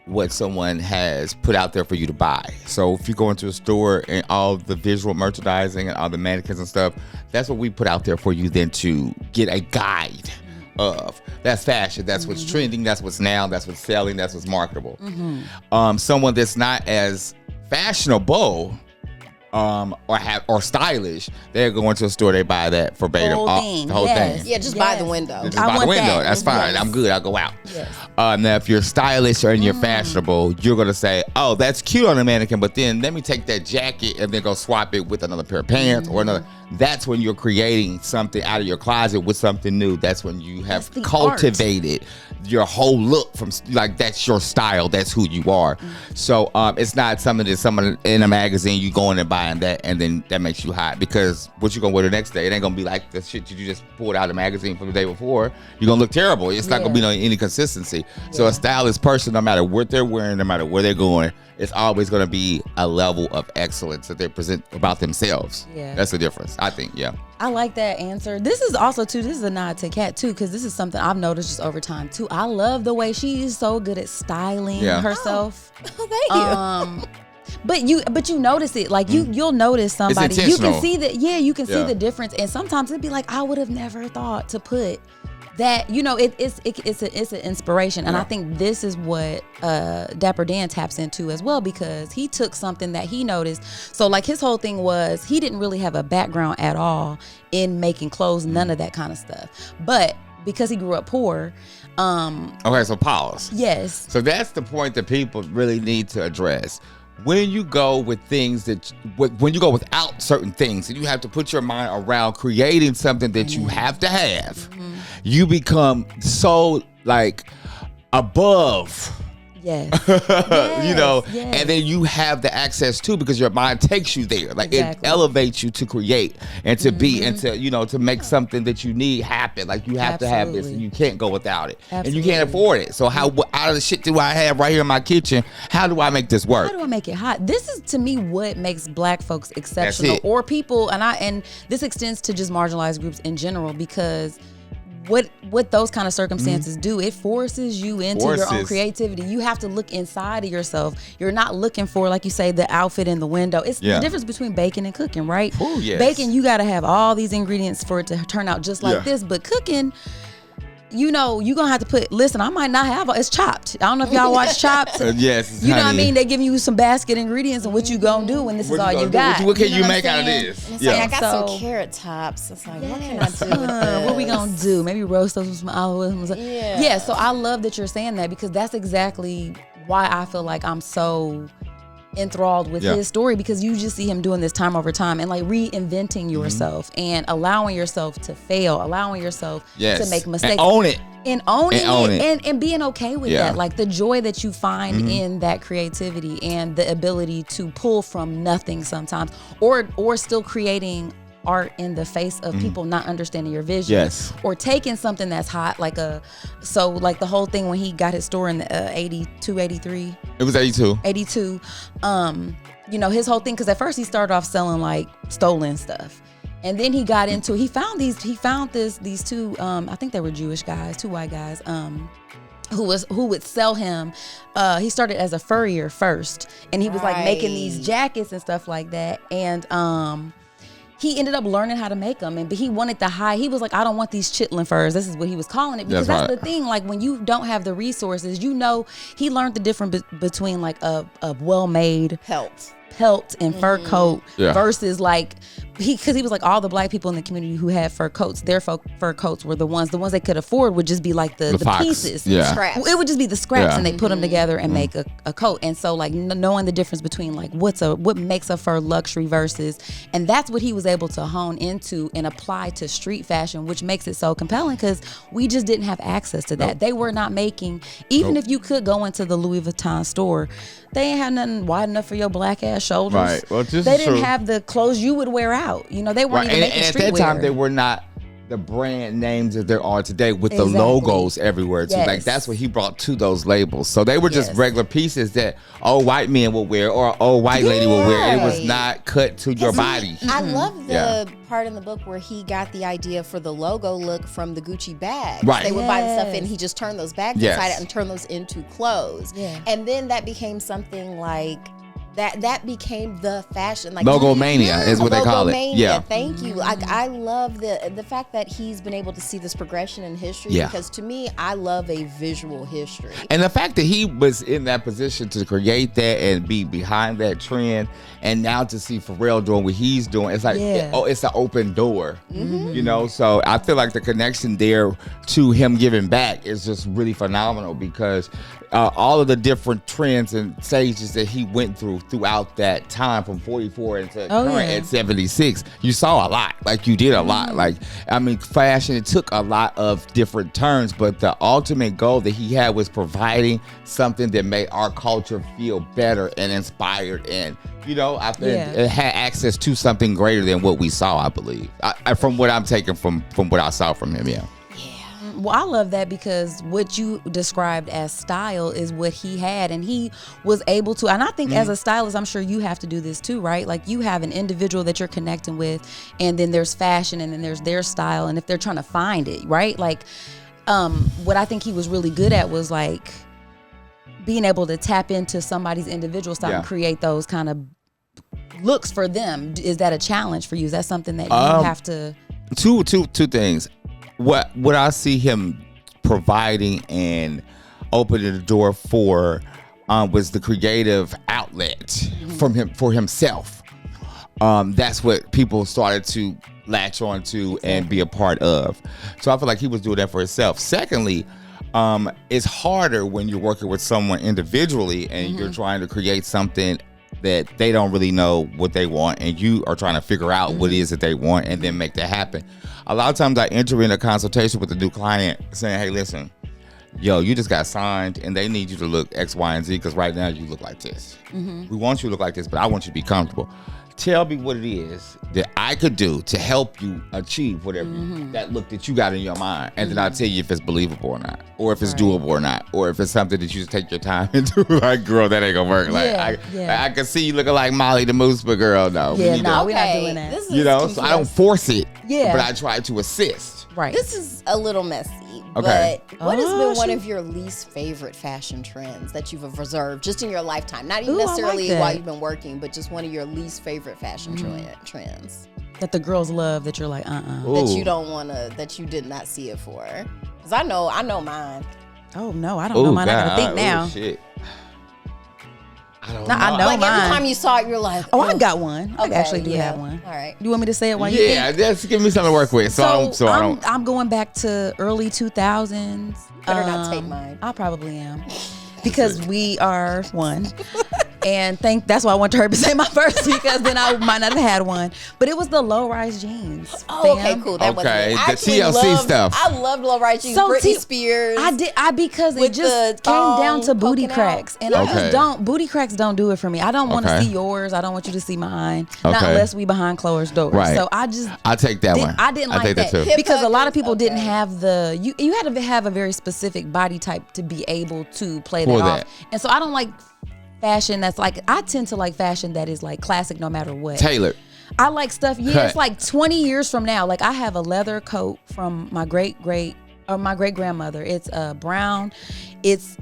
what someone has put out there for you to buy. So if you go into a store and all the visual merchandising and all the mannequins and stuff, that's what we put out there for you then to get a guide of. That's fashion. That's what's trending. That's what's now. That's what's selling. That's what's marketable. Someone that's not as fashionable or stylish, they're going to a store, they buy that verbatim, the whole thing. Yeah, just buy the window. Just buy the window. That's fine. I'm good. I'll go out. Now, if you're stylish and you're fashionable, you're going to say, oh, that's cute on a mannequin, but then let me take that jacket and then go swap it with another pair of pants or another. That's when you're creating something out of your closet with something new. That's when you have cultivated your whole look from, like, that's your style. That's who you are. So it's not something that someone in a magazine, you go in and buying that and then that makes you hot, because what you gonna wear the next day, it ain't gonna be like the shit you just pulled out of the magazine from the day before. You're gonna look terrible. It's not gonna be any consistency. So a stylish person, no matter what they're wearing, no matter where they're going, it's always gonna be a level of excellence that they present about themselves. That's the difference, I think. I like that answer. This is also too, this is a nod to Kat too, because this is something I've noticed just over time too. I love the way she is so good at styling herself. Oh, thank you. But you notice it, like you'll notice somebody, you can see that, you can see the difference, and sometimes it'd be like, I would have never thought to put that, it's an inspiration, and I think this is what Dapper Dan taps into as well, because he took something that he noticed. So like his whole thing was he didn't really have a background at all in making clothes, none of that kind of stuff, but because he grew up poor. Okay, so pause. Yes. So that's the point that people really need to address. When you go with things when you go without certain things, and you have to put your mind around creating something that you have to have, you become so like above. Yes. And then you have the access to, because your mind takes you there. Like it elevates you to create and to be and to, to make something that you need happen. Like you have to have this, and you can't go without it. And you can't afford it. So how out of the shit do I have right here in my kitchen? How do I make this work? How do I make it hot? This is to me what makes Black folks exceptional, or people, and this extends to just marginalized groups in general, because what those kind of circumstances do, it forces you into your own creativity. You have to look inside of yourself. You're not looking for, like you say, the outfit in the window. It's the difference between baking and cooking, right? Ooh, yes. Baking, you got to have all these ingredients for it to turn out just like this, but cooking, you know, you're gonna have to put. Listen, I might not have. It's Chopped. I don't know if y'all watch Chopped. Yes, you know what I mean. They giving you some basket ingredients and what you gonna do when this is all you got. What can you know make what out of I'm this? It's like, I got some carrot tops. It's like, what can I do with this? What we gonna do? Maybe roast those with some olives. Yeah. So I love that you're saying that, because that's exactly why I feel like I'm so enthralled with his story, because you just see him doing this time over time and like reinventing yourself and allowing yourself to fail, allowing yourself to make mistakes, and own it, and owning it. And being okay with that, like the joy that you find in that creativity and the ability to pull from nothing sometimes, or still creating art in the face of people not understanding your vision, or taking something that's hot, like the whole thing when he got his store in the 82, 83. It was 82. You know, his whole thing, because at first he started off selling like stolen stuff, and then he got into, he found these two, I think they were Jewish guys, two white guys, who would sell him. He started as a furrier first, and he was like making these jackets and stuff like that, and he ended up learning how to make them, but he wanted the high. He was like, I don't want these chitlin furs. This is what he was calling it, because that's the thing. Like, when you don't have the resources, you know, he learned the difference between like a well-made pelt and fur coat versus like, because he was like, all the black people in the community who had fur coats, their fur coats were the ones they could afford would just be like the pieces, scraps. It would just be the scraps, and they put them together and make a coat. And so like knowing the difference between like what makes a fur luxury versus, and that's what he was able to hone into and apply to street fashion, which makes it so compelling, because we just didn't have access to that. They were not making, even if you could go into the Louis Vuitton store, they ain't had nothing wide enough for your black ass shoulders. Right. Well, they didn't have the clothes you would wear out. You know, they weren't even making streetwear. And at that time, they were not the brand names that there are today with the logos everywhere too. Like, that's what he brought to those labels. So they were just regular pieces that old white men would wear or old white lady would wear. It was not cut to your body. I love the part in the book where he got the idea for the logo look from the Gucci bags. Right. They would buy the stuff and he just turned those bags inside out and turned those into clothes. Yeah. And then that became something like that became the fashion, like logo mania is what they call it. Yeah, thank you. I love the fact that he's been able to see this progression in history, because to me, I love a visual history, and the fact that he was in that position to create that and be behind that trend, and now to see Pharrell doing what he's doing, it's like it's an open door, you know. So I feel like the connection there to him giving back is just really phenomenal, because all of the different trends and stages that he went throughout that time from 44 into current at 76, you saw a lot. Like, you did a lot. Like, I mean, fashion, it took a lot of different turns, but the ultimate goal that he had was providing something that made our culture feel better and inspired, and you know, it had access to something greater than what we saw, I believe. From what I'm taking from what I saw from him, Well, I love that, because what you described as style is what he had, and he was able to, and I think as a stylist, I'm sure you have to do this too, right? Like, you have an individual that you're connecting with, and then there's fashion, and then there's their style, and if they're trying to find it, right? Like, what I think he was really good at was like being able to tap into somebody's individual style and create those kind of looks for them. Is that a challenge for you? Is that something that you have to? Two things. What I see him providing and opening the door for was the creative outlet for himself. That's what people started to latch on to and be a part of. So I feel like he was doing that for himself. Secondly, it's harder when you're working with someone individually and you're trying to create something that they don't really know what they want, and you are trying to figure out what it is that they want and then make that happen. A lot of times I enter in a consultation with a new client saying, hey, listen, yo, you just got signed and they need you to look X, Y, and Z, because right now you look like this. We want you to look like this, but I want you to be comfortable. Tell me what it is that I could do to help you achieve whatever that look that you got in your mind. And then I'll tell you if it's believable or not, or if it's doable or not, or if it's something that you just take your time and do. Like, girl, that ain't gonna work. Like, I can see you looking like Molly the Moose, but girl, no. Yeah, we're not doing that. You know, so I don't force it, but I try to assist. Right. This is a little messy. Okay. But what has been one of your least favorite fashion trends that you've observed just in your lifetime? Not even necessarily while you've been working, but just one of your least favorite fashion trends. That the girls love, that you're like, That you don't want to, that you did not see it for. Because I know mine. Oh no, I don't know mine. I gotta think now. Oh, shit. I don't know. I know Like mine. every time you saw it, you're like, Oh, I got one. I Okay, actually do yeah. have one. All right. You want me to say it while you think? Yeah, just give me something to work with. So I don't. I'm going back to early 2000s. Better not take mine. I probably am. Because we are one. And that's why I wanted her to say my first, because then I might not have had one. But it was the low-rise jeans. Oh, okay, fam. cool. That was Okay, it. the I actually TLC stuff. I loved low-rise jeans. So Britney Spears. Because it with just the came down to thong booty poking out. cracks. And I Okay. just don't, booty cracks don't do it for me. I don't want to Okay. see yours. I don't want you to see mine. Not Okay. unless we behind closed doors. Right. So I take that one. I didn't like take that that, too. because a lot of people Okay. didn't have you had to have a very specific body type to be able to play For that that. off. And so I don't like fashion that's like, I tend to like fashion that is like classic no matter what. Tailored. I like stuff. Yeah, Cut. it's like 20 years from now. Like I have a leather coat from my great grandmother. It's brown. It's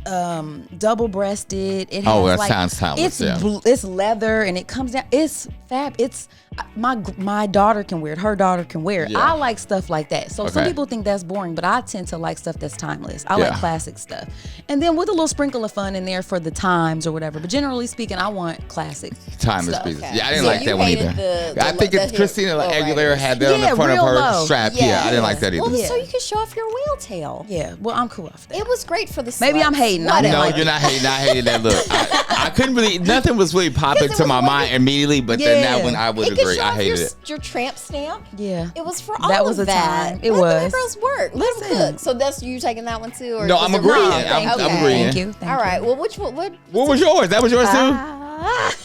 double breasted. It has Oh, that like, sounds timeless, yeah. It's leather and it comes down. It's fab. It's my daughter can wear it. Her daughter can wear it. Yeah. I like stuff like that. So some Okay. people think that's boring, but I tend to like stuff that's timeless. I Yeah. like classic stuff, and then with a little sprinkle of fun in there for the times or whatever. But generally speaking, I want classic Timeless stuff. pieces. Okay. Yeah, I didn't So like you that one hated either. the I think it's hip Christina low Aguilera riders. had that on Yeah, the front of real her low. strap. Yeah, I didn't like that either. Well, Yeah. so you could show off your wheel tail. Yeah, well, I'm cool off that. It was great for the Maybe sluts. I'm hating. I Whatever. didn't No, like you're not hating. I hated that look. I couldn't really. Nothing was really popping Because to it my was mind like- immediately. But then that Yeah. one, I would It could agree. show I off hated it. your tramp stamp. Yeah. It was for all That was of a that. time. It Let the was. girls work. Let them Listen. cook. So that's you taking that one too? Or No, was I'm there agreeing. more? I'm Okay. agreeing. Thank you. All right. Well, which one? What was yours? That was yours too.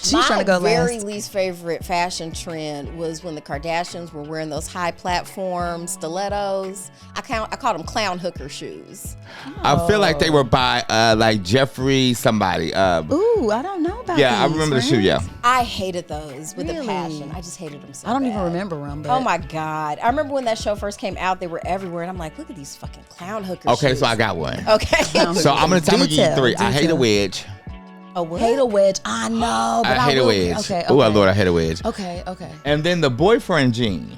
She's My trying to go very last. least favorite fashion trend was when the Kardashians were wearing those high platform stilettos. I called them clown hooker shoes. I feel like they were by like Jeffrey somebody. Ooh, I don't know about Yeah, I these, remember the shoe. Yeah. friends. I hated those with Really? a passion. I just hated them so I don't even bad. remember them. But Oh my God. I remember when that show first came out, they were everywhere. And I'm like, look at these fucking clown hooker Okay, shoes. so I got one. Okay. So I'm gonna give you three. I hate a wedge. Oh, what? hate a wedge. I know, but I hate a will- wedge. Okay. Oh, okay. Lord, I hate a wedge. Okay. Okay. And then the boyfriend jean.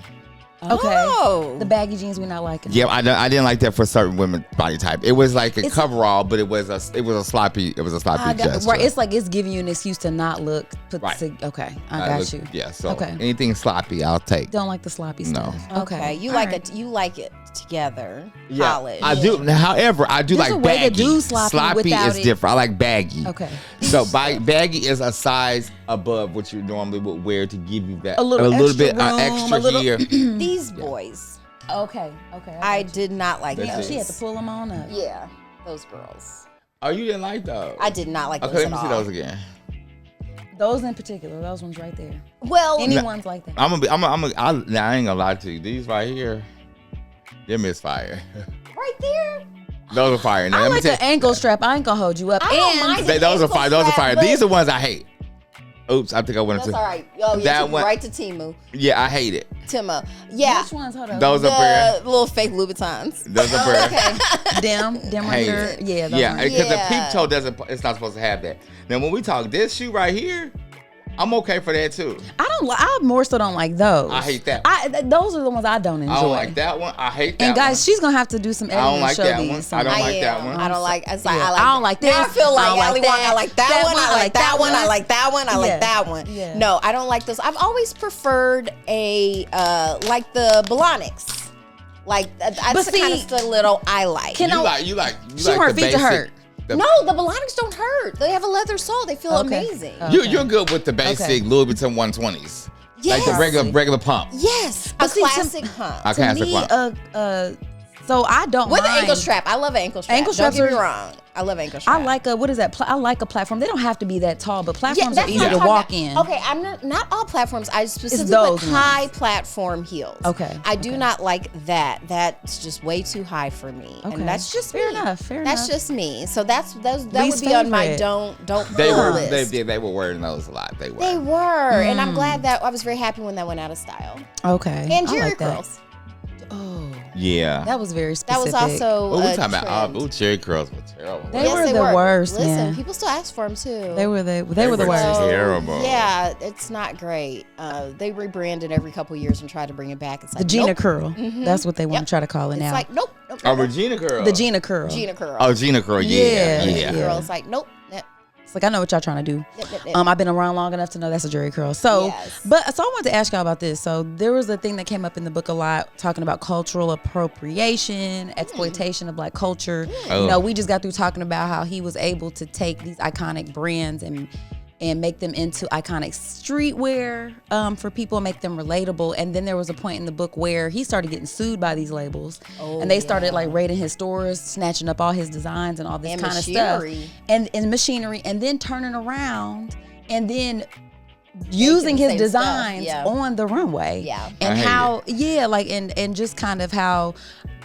Okay. Oh. The baggy jeans we're not liking. Yeah, I didn't like that for certain women body type. It was like a It's- coverall, but it was a sloppy gesture. Right. It's like it's giving you an excuse to not look. Right. Okay. I got look- you. Yeah. So Okay. anything sloppy, I'll take. Don't like the sloppy No. stuff. Okay. You All like right. it. You like it together. Yeah, Polished. I do. However, I do There's like a way to baggy. do sloppy without is it. different. I like baggy. Okay. So baggy is a size above what you normally would wear to give you that A little extra bit room, extra a little- here. These boys, Okay. Okay. I did not like That's those. it. She had to pull them on up. Yeah, those girls. Oh, you didn't like those? I did not like those Okay, let at me see all. those again. Those in particular. Those ones right there. Well, Any ones like that. Now, I ain't gonna lie to you. These right here, they're misfire. right there. Those are fire. Now, I let me like tell the ankle strap. I ain't gonna hold you up. I don't And mind you, it. those are ankle fire. Those are strap, fire. but- These are the ones I hate. Oops, I think I wanted That's to. all right. Oh, yeah, That took one- you right to Timu. Yeah, I hate it. Timo. Yeah. which ones? Hold up. Those are fair. The little fake Louboutins. Those are fair. Okay. Them right Hate there. it. Yeah. Those Yeah, ones. because the Yeah. peep toe doesn't. It's not supposed to have that. Now, when we talk this shoe right here, I'm okay for that too. I more so don't like those. I hate that. Those are the ones I don't enjoy. I don't like that one. I hate that And guys, one. she's gonna have to do some I editing don't like to show that these. one. some- I don't I like that am. one. I don't like. It's like, Yeah, I like. I don't like Now I this. feel like I don't like Allie that. Wong. I like that That one. one, I like that one. I one. like that one. I Yeah. like that one. Yeah. No, I don't like those. I've always preferred a like the Balonics. Like that's But the kind of see, stiletto I like. Can I- You like She want her the feet to basic- hurt. the- No, the Balonics don't hurt. They have a leather sole. They feel Okay. amazing. You're good with the basic Okay. Louis Vuitton 120s. Yes. Like the regular pump. Yes, But a see, to- classic pump. A To classic me, one. so I don't With an mind. ankle strap. I love an ankle strap. Ankle Don't straps get me are- wrong. I love ankle strap. I like what is that? I like a platform. They don't have to be that tall, but platforms are that's easy what to I'm talking walk about. in. Okay, I'm not all platforms. I specifically those like high platform heels. Okay, I do okay. not like that. That's just way too high for me. Okay. And that's just Fair me. enough, fair That's enough. just me. So that would Least be on my favorite. don't They pull were list. they were wearing those a lot. They were. They were, and I'm glad that I was very happy when that went out of style. Okay, And I Jerry like that. curls. Oh, Yeah. that was very That specific. was also What we a talking about? trend. Oh, cherry curls were terrible. They were the worst, Listen, man. people still ask for them too. They were the were worst. terrible. Yeah, it's not great. They rebranded every couple years and try to bring it back. It's like The Gina nope. curl. That's what they want Yep. to try to call it It's now. like nope. Oh, Regina Curl. The Gina Curl. Gina Curl. Oh, Gina Curl. Yeah. Gina Curl. It's like, nope. It's like, I know what y'all trying to do. Yep. I've been around long enough to know that's a Jerry curl. So, Yes. so I wanted to ask y'all about this. So there was a thing that came up in the book a lot, talking about cultural appropriation, exploitation of Black culture. Oh. You know, we just got through talking about how he was able to take these iconic brands and make them into iconic streetwear for people, make them relatable. And then there was a point in the book where he started getting sued by these labels, and they started like raiding his stores, snatching up all his designs and all this kind of stuff, and machinery, and then turning around and then using his designs on the runway. And how and just kind of how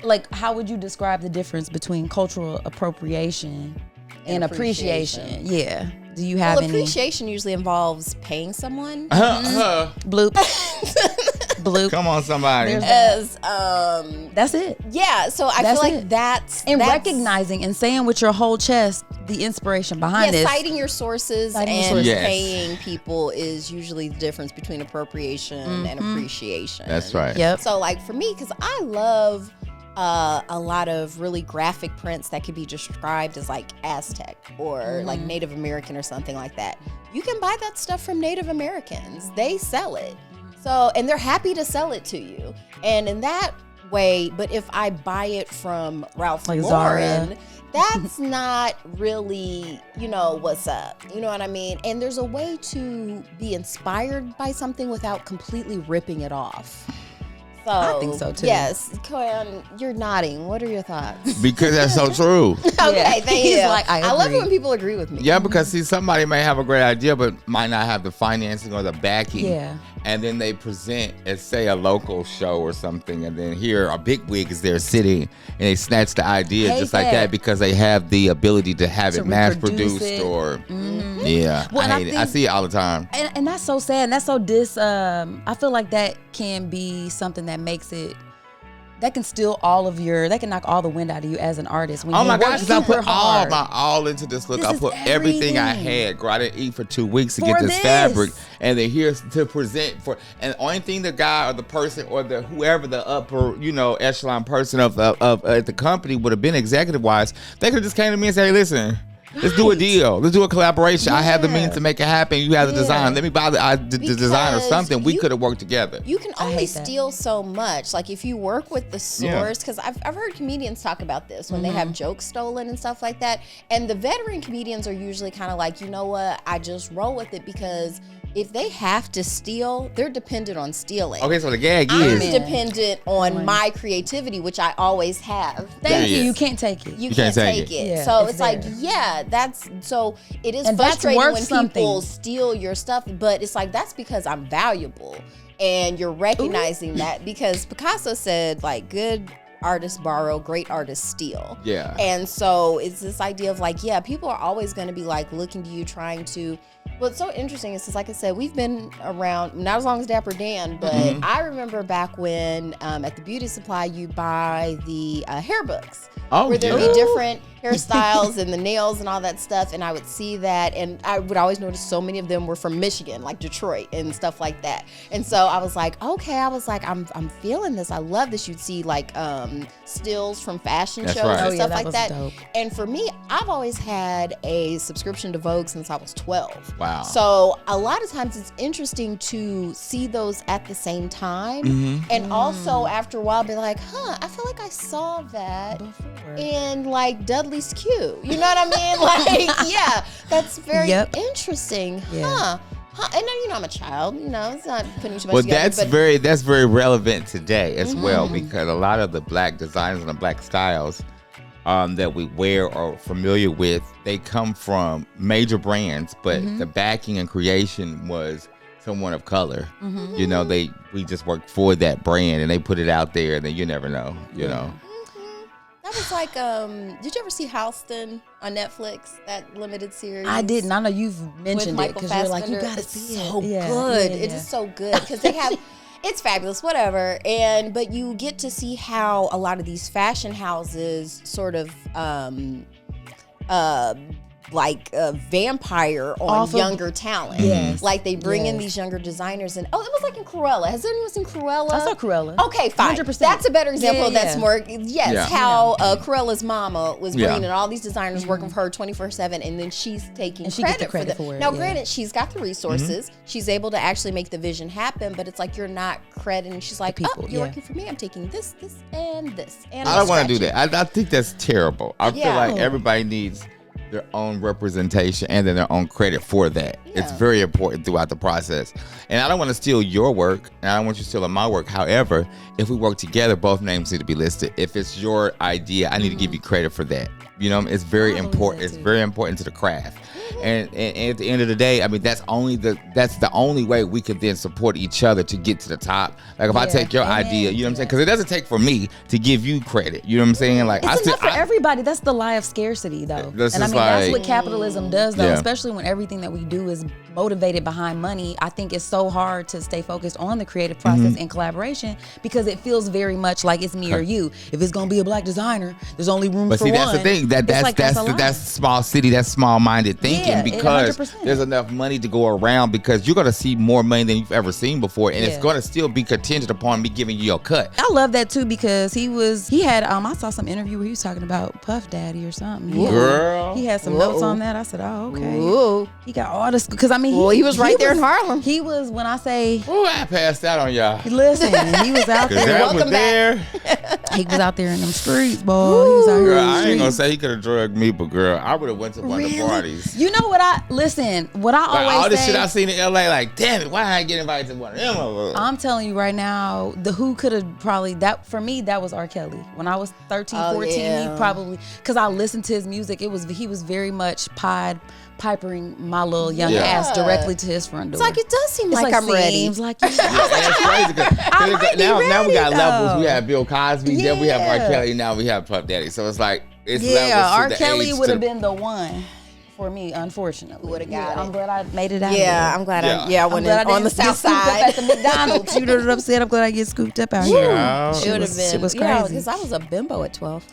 would you describe the difference between cultural appropriation and appreciation? Yeah. Do you have any? Appreciation usually involves paying someone. Bloop. Bloop. Come on, somebody. That's it. Yeah. So I feel like that's recognizing and saying with your whole chest the inspiration behind this. Citing your sources and paying people is usually the difference between appropriation and appreciation. That's right. Yep. So like for me, because I love a lot of really graphic prints that could be described as like Aztec or like Native American or something like that. You can buy that stuff from Native Americans. They sell it. So, and they're happy to sell it to you. And in that way, but if I buy it from Ralph like Lauren, Zara, that's not really, what's up. You know what I mean? And there's a way to be inspired by something without completely ripping it off. So, I think so too. Yes, Coyon, you're nodding. What are your thoughts? Because that's so true. Okay, thank you. Like, I love agree. it when people agree with me. Yeah, because see, somebody may have a great idea, but might not have the financing or the backing. Yeah. And then they present at, say, a local show or something, and then here a big wig is there sitting, and they snatch the idea just like that because they have the ability to have it mass produced or yeah. Well, I hate it. I see it all the time. And that's so sad. And that's so I feel like that can be something that makes it. That can steal that can knock all the wind out of you as an artist. When Oh you my work gosh, because I put hard. all into this look. This I is put everything I everything. had. Girl, I didn't eat for 2 weeks to For get this fabric. this. And then here's to present for, and the only thing the guy or the person or the whoever the upper, echelon person of at the company would have been executive wise, they could have just came to me and say, hey, listen, let's do a deal. Let's do a collaboration. I have the means to make it happen. You have the design. Let me buy the design or something. We could have worked together. You can only steal so much. Like if you work with the source, because I've heard comedians talk about this when they have jokes stolen and stuff like that. And the veteran comedians are usually kind of like, you know what? I just roll with it because if they have to steal, they're dependent on stealing. Okay, so the gag I'm is dependent on my creativity, which I always have. Thank you. Yes. You can't take it. You can't take it. Yeah, so it's it's like, there. so it is And that's frustrating worth when something. people steal your stuff, but it's like, that's because I'm valuable. And you're recognizing that because Picasso said like good artists borrow, great artists steal. Yeah. And so it's this idea of like, people are always going to be like looking to you, trying to. What's so interesting is, like I said, we've been around not as long as Dapper Dan, but I remember back when at the beauty supply you buy the hair books. Where there'd be different hairstyles and the nails and all that stuff, and I would see that, and I would always notice so many of them were from Michigan, like Detroit and stuff like that. And so I was like, okay, I'm feeling this. I love this. You'd see like stills from fashion shows and stuff like that. Dope. And for me, I've always had a subscription to Vogue since I was 12. Wow. So a lot of times it's interesting to see those at the same time, and also after a while be like, I feel like I saw that in like Dudley's Q. You know what I mean? Like, that's very interesting. And then I'm a child. It's not putting too much together. That's very relevant today as well, because a lot of the Black designers and the Black styles that we wear or familiar with, they come from major brands, but the backing and creation was someone of color. We just worked for that brand and they put it out there, and then you never know. You know. That was like, did you ever see Halston on Netflix, that limited series? I didn't. I know you've mentioned it because you're like, you gotta it's see so it. good. It is so good because they have, it's fabulous, whatever. But you get to see how a lot of these fashion houses sort of like a vampire on younger talent. Yes. Like they bring in these younger designers, and it was like in Cruella. Has anyone seen Cruella? I saw Cruella. Okay, fine. 100%. That's a better example. Yeah. That's more how Cruella's mama was bringing in all these designers working for her 24/7, and then she's taking credit for it. Now, granted, she's got the resources. She's able to actually make the vision happen, but it's like you're not crediting. She's like, people, you're working for me. I'm taking this, and this. And I don't want to do that. I think that's terrible. I feel like Yeah. everybody needs their own representation and then their own credit for that. Yeah. It's very important throughout the process. And I don't want to steal your work, and I don't want you stealing my work. However, if we work together, both names need to be listed. If it's your idea, I need to give you credit for that. You know, it's very important. It's very important to the craft. And at the end of the day, I mean, that's the only way we can then support each other to get to the top. Like if I take your idea, you know what I'm saying? Because it doesn't take for me to give you credit. You know what I'm saying? Like it's enough for everybody. That's the lie of scarcity, though. And I mean, that's what capitalism does, though. Especially when everything that we do is motivated behind money. I think it's so hard to stay focused on the creative process and collaboration because it feels very much like it's me or you. If it's gonna be a black designer, there's only room for one. But see, that's the thing. That's small city. That's small-minded thinking because 100%. there's enough money to go around because you're gonna see more money than you've ever seen before, and it's gonna still be contingent upon me giving you your cut. I love that too because he had I saw some interview where he was talking about Puff Daddy or something. Girl, he had some notes on that. I said, oh, okay. Ooh. He got all this because I mean, he was right there in Harlem. He was when I say, ooh, I passed out on y'all. listen, he was out there. That was there. He was out there in them streets, boy. He was out here Girl, in the I ain't gonna streets. say he could have drugged me, but girl, I would have went to one of the parties. You know what I always All this say, shit I seen in LA, like, damn it, why did I get invited to one of them? I'm telling you right now, the who could have probably, that for me, that was R. Kelly. When I was 13, 14, he probably, because I listened to his music, he was very much pipering my little young ass directly to his front door. It's like it does seem like I'm ready. Seems like Yeah, it's crazy. Now we got though. levels. We have Bill Cosby, then we have R. Kelly, now we have Puff Daddy. So it's like, it's levels to R. the Kelly age would to have the- been the one for me, unfortunately. Would have got it. I'm glad I made it out. Yeah, of I'm glad Yeah. I went glad I on the didn't get south scooped up side. at the McDonald's. You know what I'm saying? I'm glad I get scooped up out here. Yeah. Should have been. Shit was Yeah, crazy. because I was a bimbo at 12.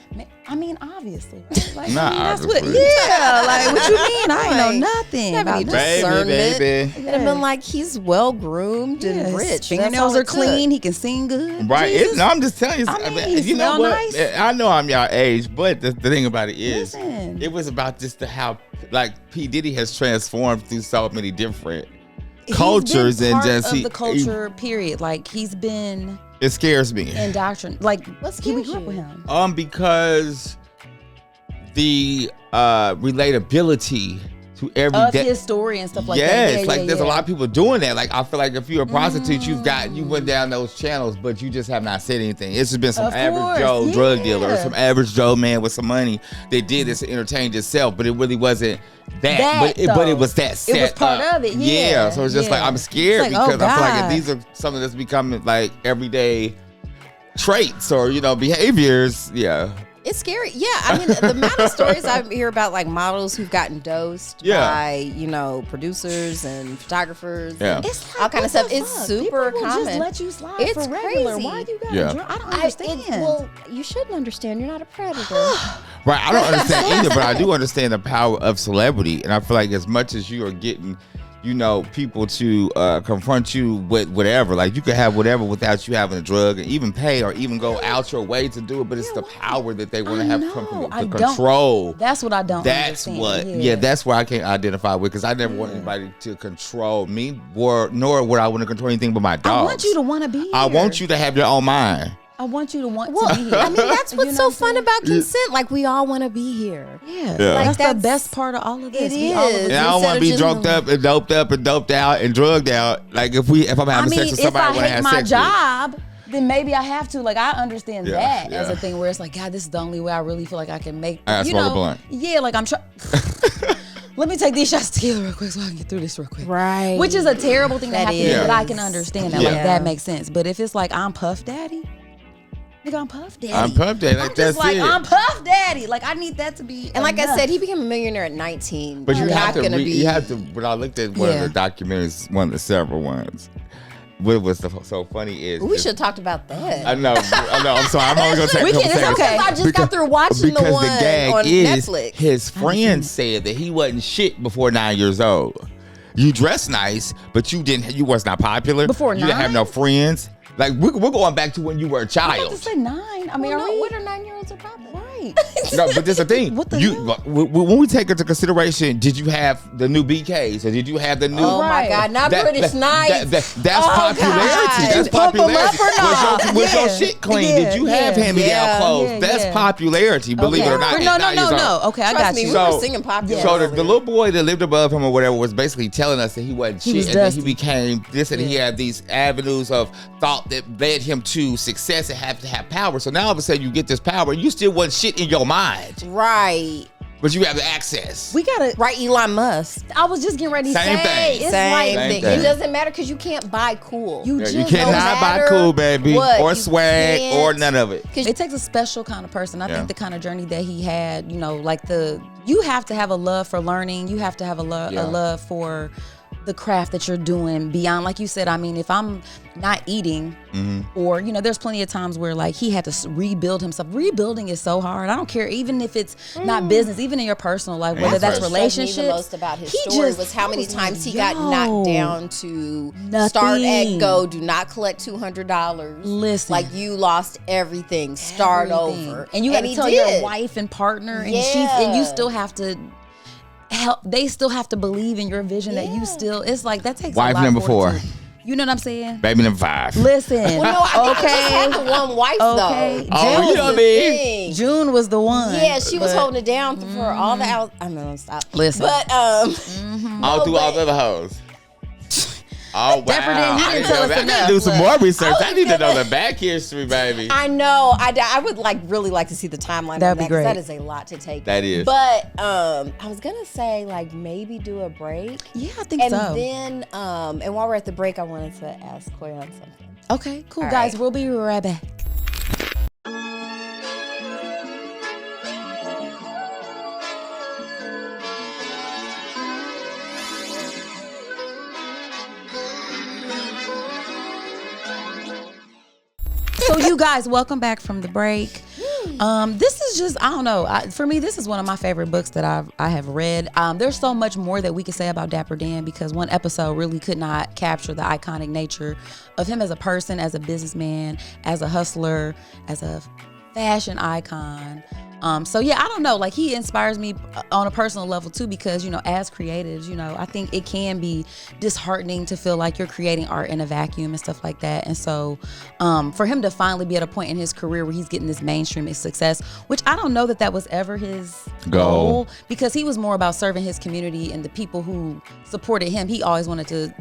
I mean, obviously. Right? Like, Nah, I mean, that's what. obviously. Yeah, like what you mean? I ain't know Like, nothing have about any this. discernment. baby. It'd have been like he's well groomed and Yes. rich. That's Fingernails all are it took. clean. He can sing good. Right. Jesus. No, I'm just telling you. I mean, you know smell what? nice. I know I'm y'all age, but the thing about it is, Listen. it was about just how, like, P. Diddy has transformed through so many different He's cultures been and part just of the culture. Period. Like he's been it scares me. indoctrinated. Like What we scares grew up you? with him. Because the relatability to every Of day. his story and stuff like that. Yes, Yeah, like yeah, there's yeah. a lot of people doing that. Like I feel like if you're a prostitute, you went down those channels, but you just have not said anything. It's just been some Of average course, Joe drug dealer or yeah. some average Joe man with some money that did this to entertain itself, but it really wasn't that. That, But it though. was that set It was part up. of it, yeah, So it's just like yeah. I'm scared It's like, oh, because I feel like if God. these are something that's becoming like everyday traits or behaviors. Yeah. It's scary. Yeah, I mean, the amount of stories I hear about like models who've gotten dosed by, producers and photographers. Yeah. And It's like, all kind what of stuff. the It's fuck? super People will common. just let you slide It's for regular. crazy. Why you got Yeah. drunk? I don't understand. Well, you shouldn't understand. You're not a predator. Right, I don't understand either, but I do understand the power of celebrity, and I feel like as much as you are getting, people to confront you with whatever, like you could have whatever without you having a drug, and even pay or even go out your way to do it, but it's the power that they want to have I the don't- control. That's what I don't That's understand. what, Yeah. that's where I can't identify with because I never want anybody to control me, nor would I want to control anything but my dogs. I want you to want to be here. I want you to have your own mind. I want you to want Well, to be here. I mean, that's what's You know so what I'm fun saying? about consent. Like, we all want to be here. Yeah. Yeah. Like, Like, that's the that's- best part of all of this. It We all of is. us- And I don't Instead want to of be just- drunk up and doped out and drugged out. Like if I'm I having mean, sex with if somebody I I want to hate have my sex with. job, then maybe I have to. Like, I understand Yeah, that yeah. as a thing where it's like, God, this is the only way I really feel like I can make. I gotta you smoke a know, blunt. Yeah, like I'm trying. Let me take these shots of tequila real quick so I can get through this real quick. Right. Which is a terrible thing to That have to do, is. but I can understand that. Yeah. Like, that makes sense. But if it's like, I'm Puff Daddy, nigga, I'm Puff Daddy. I'm Puff Daddy. Like I'm that's just like, it. I'm Puff Daddy. Like, I need that to be. And like I enough. said, he became a millionaire at 19. But you You're have not to. gonna be. You have to. When I looked at one Yeah. of the documentaries, one of the several ones, what was so funny is We should have talked about that. I know. I'm sorry. I'm only gonna take a couple It's seconds. okay. I just got through watching the one on Netflix. His friend said that he wasn't shit before 9 years old. You dress nice, but you was not popular. Before you didn't have 9? no friends. Like we're going back to when you were a I child. was about to say 9. I mean, Well, are no, we? what are 9-year-olds are popular? Right. No, but this is the thing. What the hell? When we take into consideration, did you have the new BKs or did you have the new? Oh my God, not British Knights. That's popularity. God. That's Pump 'em popularity. up or not? Was your Yeah. shit clean? Yeah, Did you have yeah. hand-me-down Yeah. clothes? Yeah, That's yeah. popularity. Believe it or not. No, at 9 years old. Okay, I Trust got me, you. we were singing popular. So the earlier. little boy that lived above him or whatever was basically telling us that he wasn't He shit, was and then dusty. he became this, and he had these avenues of thought that led him to success and have to have power. So now all of a sudden you get this power, and you still wasn't shit in your mind, Right. but you have the access. We gotta. Right, Elon Musk. I was just getting ready to Same say. thing. It's Same like thing. thing. It doesn't matter because you can't buy cool. you Yeah, just you don't cannot buy matter cool, baby, what, or you swag, can't. or none of it. It takes a special kind of person. I Yeah. think the kind of journey that he had, you know, like you have to have a love for learning. You have to have a love for the craft that you're doing beyond, like you said. I mean, if I'm not eating, or you know, there's plenty of times where like he had to rebuild himself. Rebuilding is so hard. I don't care, even if it's not business, even in your personal life, whether that's What struck me relationships. the most about his he story just- was how many I was times like, he got yo, knocked down to nothing. start at go. Do not collect $200. Listen. like you lost everything. Start Everything. over, and you got to he tell did. your wife and partner, and and you Yeah. still have to help. They still have to believe in your vision that you still. It's like that takes Wife a lot number of 4. fortitude. You know what I'm saying? Baby number 5. Listen. Well, no, I think I just okay. had the one wife Okay. though. Oh, That you was know what I the mean? thing. June was the one. Yeah, she was but holding it down for all the out. I'm gonna stop. Listen. but All through all but- the other hoes. Oh wow! Dapper Dan, you didn't tell us I gotta enough. do some more research. I I need to know gonna- the back history, baby. I know. I would really like to see the timeline. That'd of be that, 'cause great. That is a lot to take. That is. But I was gonna say like maybe do a break. Yeah, I think And so. then and while we're at the break, I wanted to ask Coyon something. Okay, cool, All guys. right. We'll be right back. So you guys, welcome back from the break. This is just, I don't know. For me, this is one of my favorite books that I have read. There's so much more that we could say about Dapper Dan because one episode really could not capture the iconic nature of him as a person, as a businessman, as a hustler, as a fashion icon. So yeah, I don't know. Like he inspires me on a personal level too, because, you know, as creatives, you know, I think it can be disheartening to feel like you're creating art in a vacuum and stuff like that. And so for him to finally be at a point in his career where he's getting this mainstream success, which I don't know that was ever his goal, because he was more about serving his community and the people who supported him. He always wanted to,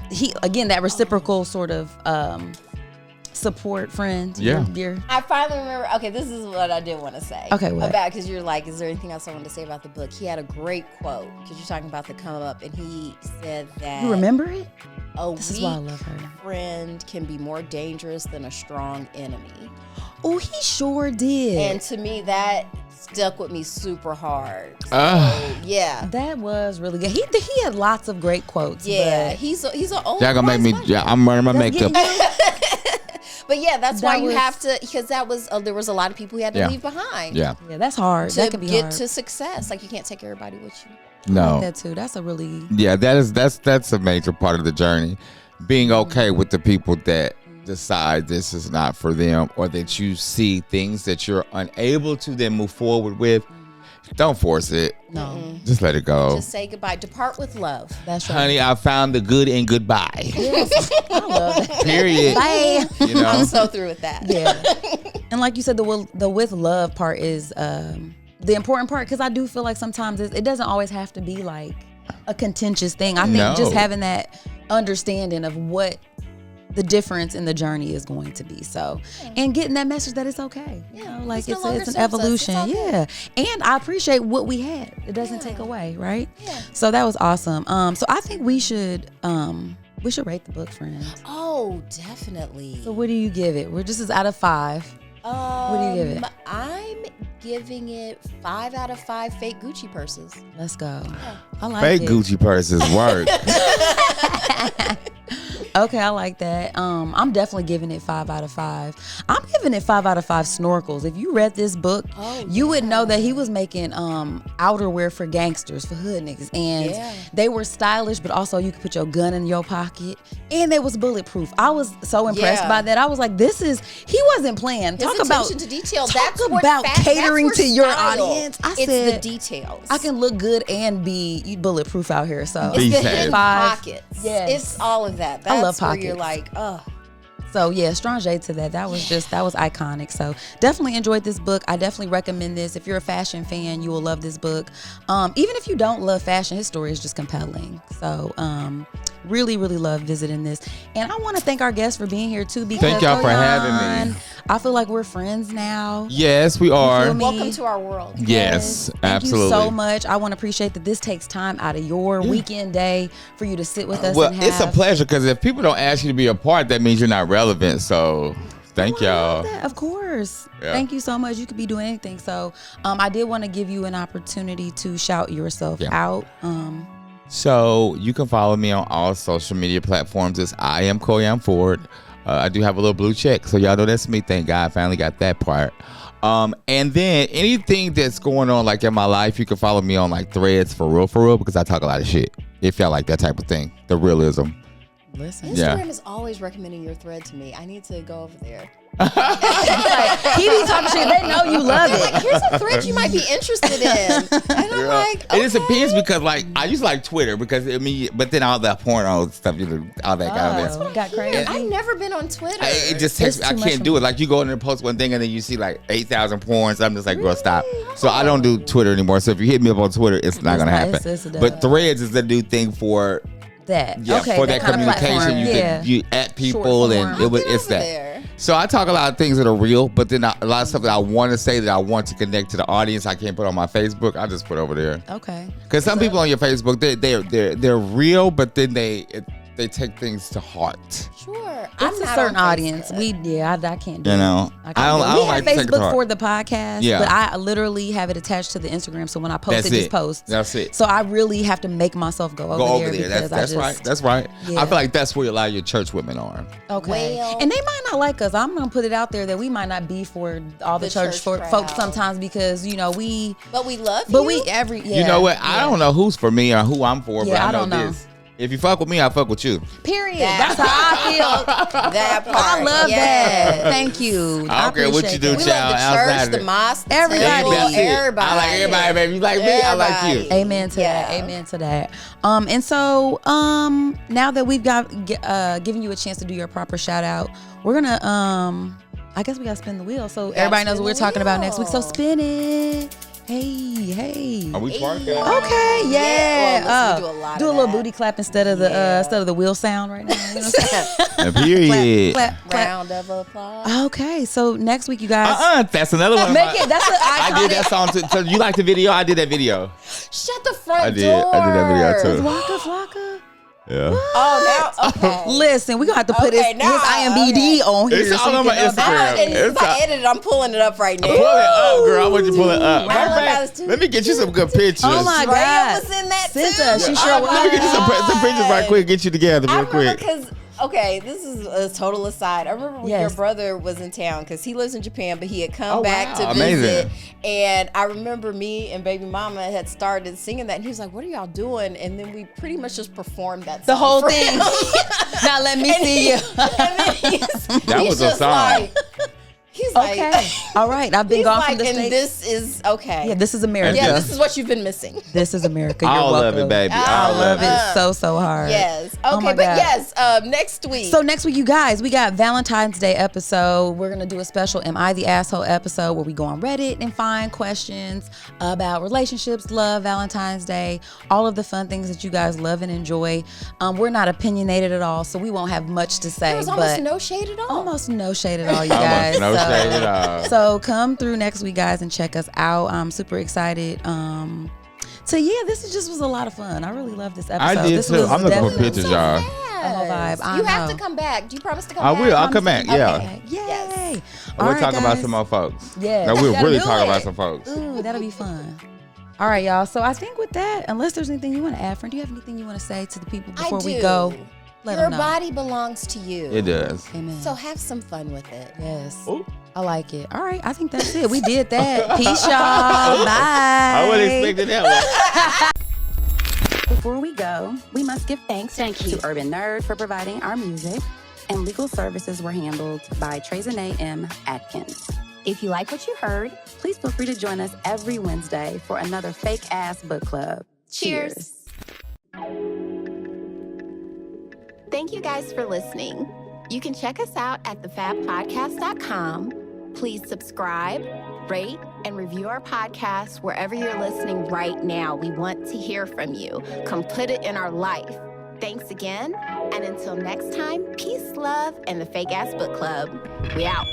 again, that reciprocal sort of support friend. Yeah. I finally remember. Okay, this is what I did want to say. Okay, what? About, because you're like, is there anything else I want to say about the book? He had a great quote because you're talking about the come up, and he said that You remember it? this is why I love her. friend can be more dangerous than a strong enemy. Oh, he sure did. And to me, that stuck with me super hard. So, Ah. yeah. That was really good. He had lots of great quotes. Yeah, but he's an old. Y'all gonna make me? wise Yeah, man. I'm wearing my That's makeup. getting you- But yeah, that's why That you was- have to, because that was there was a lot of people he had to Yeah. leave behind. Yeah. Yeah, that's hard. To That can be get hard. to success, like you can't take everybody with you. I No. like that too. That's a really Yeah, that's a major part of the journey. Being okay with the people that decide this is not for them, or that you see things that you're unable to then move forward with. Don't force it. no. Just let it go. Just say goodbye. Depart with love. That's right. Honey, I found the good in goodbye. I love that. Period. Bye. You know? I'm so through with that. Yeah. And like you said, the with love part is the important part, because I do feel like sometimes it doesn't always have to be like a contentious thing. I think No. just having that understanding of what the difference in the journey is going to be. So, and getting that message that it's okay. You know, like It's no longer it's an serves us. evolution. It's okay. Yeah. And I appreciate what we had. It doesn't take away, right? Yeah. So that was awesome. So I think we should rate the book, friends. Oh, definitely. So what do you give it? We're just as out of 5. What do you give it? I'm giving it 5 out of 5 fake Gucci purses. Let's go. I like Fake it. Gucci purses work. Okay, I like that. I'm definitely giving it 5 out of 5. I'm giving it 5 out of 5 snorkels. If you read this book, you would know that he was making outerwear for gangsters, for hood niggas, and they were stylish, but also you could put your gun in your pocket, and they was bulletproof. I was so impressed by that. I was like, he wasn't playing. His attention to detail. That's about catering to your audience. It's the details. I can look good and be bulletproof out here. So it's the hidden pockets. Yes. It's all of that. That's I love pockets. Where you're like, oh. So yeah, strong shade to that. That was iconic. So definitely enjoyed this book. I definitely recommend this. If you're a fashion fan, you will love this book. Even if you don't love fashion, his story is just compelling. So really, really love visiting this. And I want to thank our guests for being here too. Because thank y'all for having me. I feel like we're friends now. Yes, we are. Welcome to our world. Yes, absolutely. Thank you so much. I want to appreciate that this takes time out of your weekend day for you to sit with us. Well, it's a pleasure because if people don't ask you to be a part, that means you're not relevant. So thank y'all. Of course. Yeah. Thank you so much. You could be doing anything. So I did want to give you an opportunity to shout yourself out. So you can follow me on all social media platforms. It's I am Coyon Ford. I do have a little blue check, so y'all know that's me. Thank God I finally got that part. And then anything that's going on like in my life, you can follow me on like Threads for real, because I talk a lot of shit. If y'all like that type of thing, the realism. Listen, Instagram is always recommending your thread to me. I need to go over there. like, he be talking shit. They know you love it. Like, here's a thread you might be interested in, and I'm like, okay. It just depends because like I used to like Twitter because but then all that porno stuff, all that kind of stuff. Got crazy. I've never been on Twitter. It just takes. I can't do it. Like you go in there and post one thing and then you see like 8,000 porns. I'm just like, girl, stop. So I don't do Twitter anymore. So if you hit me up on Twitter, it's not gonna happen. But Threads is the new thing for that. For that communication. You at people and it's that. There. So I talk a lot of things that are real, but then a lot of stuff that I want to say that I want to connect to the audience, I can't put on my Facebook. I just put over there. Okay. Because some people on your Facebook, they're real, but then they take things to heart. Sure. It's a certain audience. I can't do it. You know, I don't we like have to take it to Facebook heart. for the podcast, but I literally have it attached to the Instagram. So when I post it, just post. That's it. So I really have to make myself go over there. That's right. That's right. Yeah. I feel like that's where a lot of your church women are. Okay. And they might not like us. I'm gonna put it out there that we might not be for all the church folks sometimes because we. But we love you. But we You know what? I don't know who's for me or who I'm for. Yeah, but I don't know. this. If you fuck with me, I fuck with you. Period. That's how I feel. That part. I love that. Thank you. I don't care what you do, We child. love the church, the mosque, the everybody. temple, everybody. I like everybody, baby. You like me, I like you. Amen to that. Amen to that. And so now that we've got given you a chance to do your proper shout out, we're gonna I guess we gotta spin the wheel so everybody knows what we're talking about next week. So spin it. Hey. Are we twerking? Okay, yeah. Well, do a little booty clap instead of the wheel sound right now. You know what I'm saying? Period. Clap. Round of applause. Okay, so next week you guys. That's another one. I did that song too. So you like the video? I did that video. Shut the front door. I did that video too. Flocka. Yeah. Oh, now, okay. Listen, we're going to have to put his IMBD on here. It's all on my Instagram. If I edit it, I'm pulling it up right now. Pull it up, girl. I want you to pull it up. Let me get you some good pictures. Oh, my God. was in that too. She sure was. Let me get you some pictures right quick. Get you together real quick. Because, okay, this is a total aside. I remember when your brother was in town because he lives in Japan, but he had come back to visit. And I remember me and baby mama had started singing that. And he was like, what are y'all doing? And then we pretty much just performed that song. The whole thing. Now let me see you. That was a song. He's okay. Like, all right. I've been gone from the States. And this is okay. Yeah, this is America. Yeah, this is what you've been missing. This is America. You're All welcome. of it, baby. I love it so hard. Yes. Okay, Oh my but God. yes, next week. So next week, you guys, we got Valentine's Day episode. We're going to do a special Am I the Asshole episode where we go on Reddit and find questions about relationships, love, Valentine's Day, all of the fun things that you guys love and enjoy. We're not opinionated at all, so we won't have much to say. There's almost no shade at all. Almost no shade at all, you guys. Almost no shade at all. So come through next week, guys, and check us out. I'm super excited. So yeah, this was a lot of fun. I really love this episode. I did too. I'm looking for pictures, y'all. A whole vibe. You have to come back. Do you promise to come back? I will. I'll come back. Yeah. Okay. Yay. Yes. We'll talk about some more folks. Yeah. No, we'll really talk about some folks. Ooh, that'll be fun. All right, y'all. So I think with that, unless there's anything you want to add, friend, do you have anything you want to say to the people before we go? let Your them know. body belongs to you. It does. Amen. So have some fun with it. Yes. Oh. I like it. All right. I think that's it. We did that. Peace, y'all. Bye. I wasn't expecting that one. Before we go, we must give thanks to Urban Nerd for providing our music, and legal services were handled by Trezanae M. Atkins. If you like what you heard, please feel free to join us every Wednesday for another fake-ass book club. Cheers. Thank you guys for listening. You can check us out at thefabpodcast.com. Please subscribe, rate, and review our podcast wherever you're listening right now. We want to hear from you. Come put it in our life. Thanks again, and until next time, peace, love, and the Fake Ass Book Club. We out.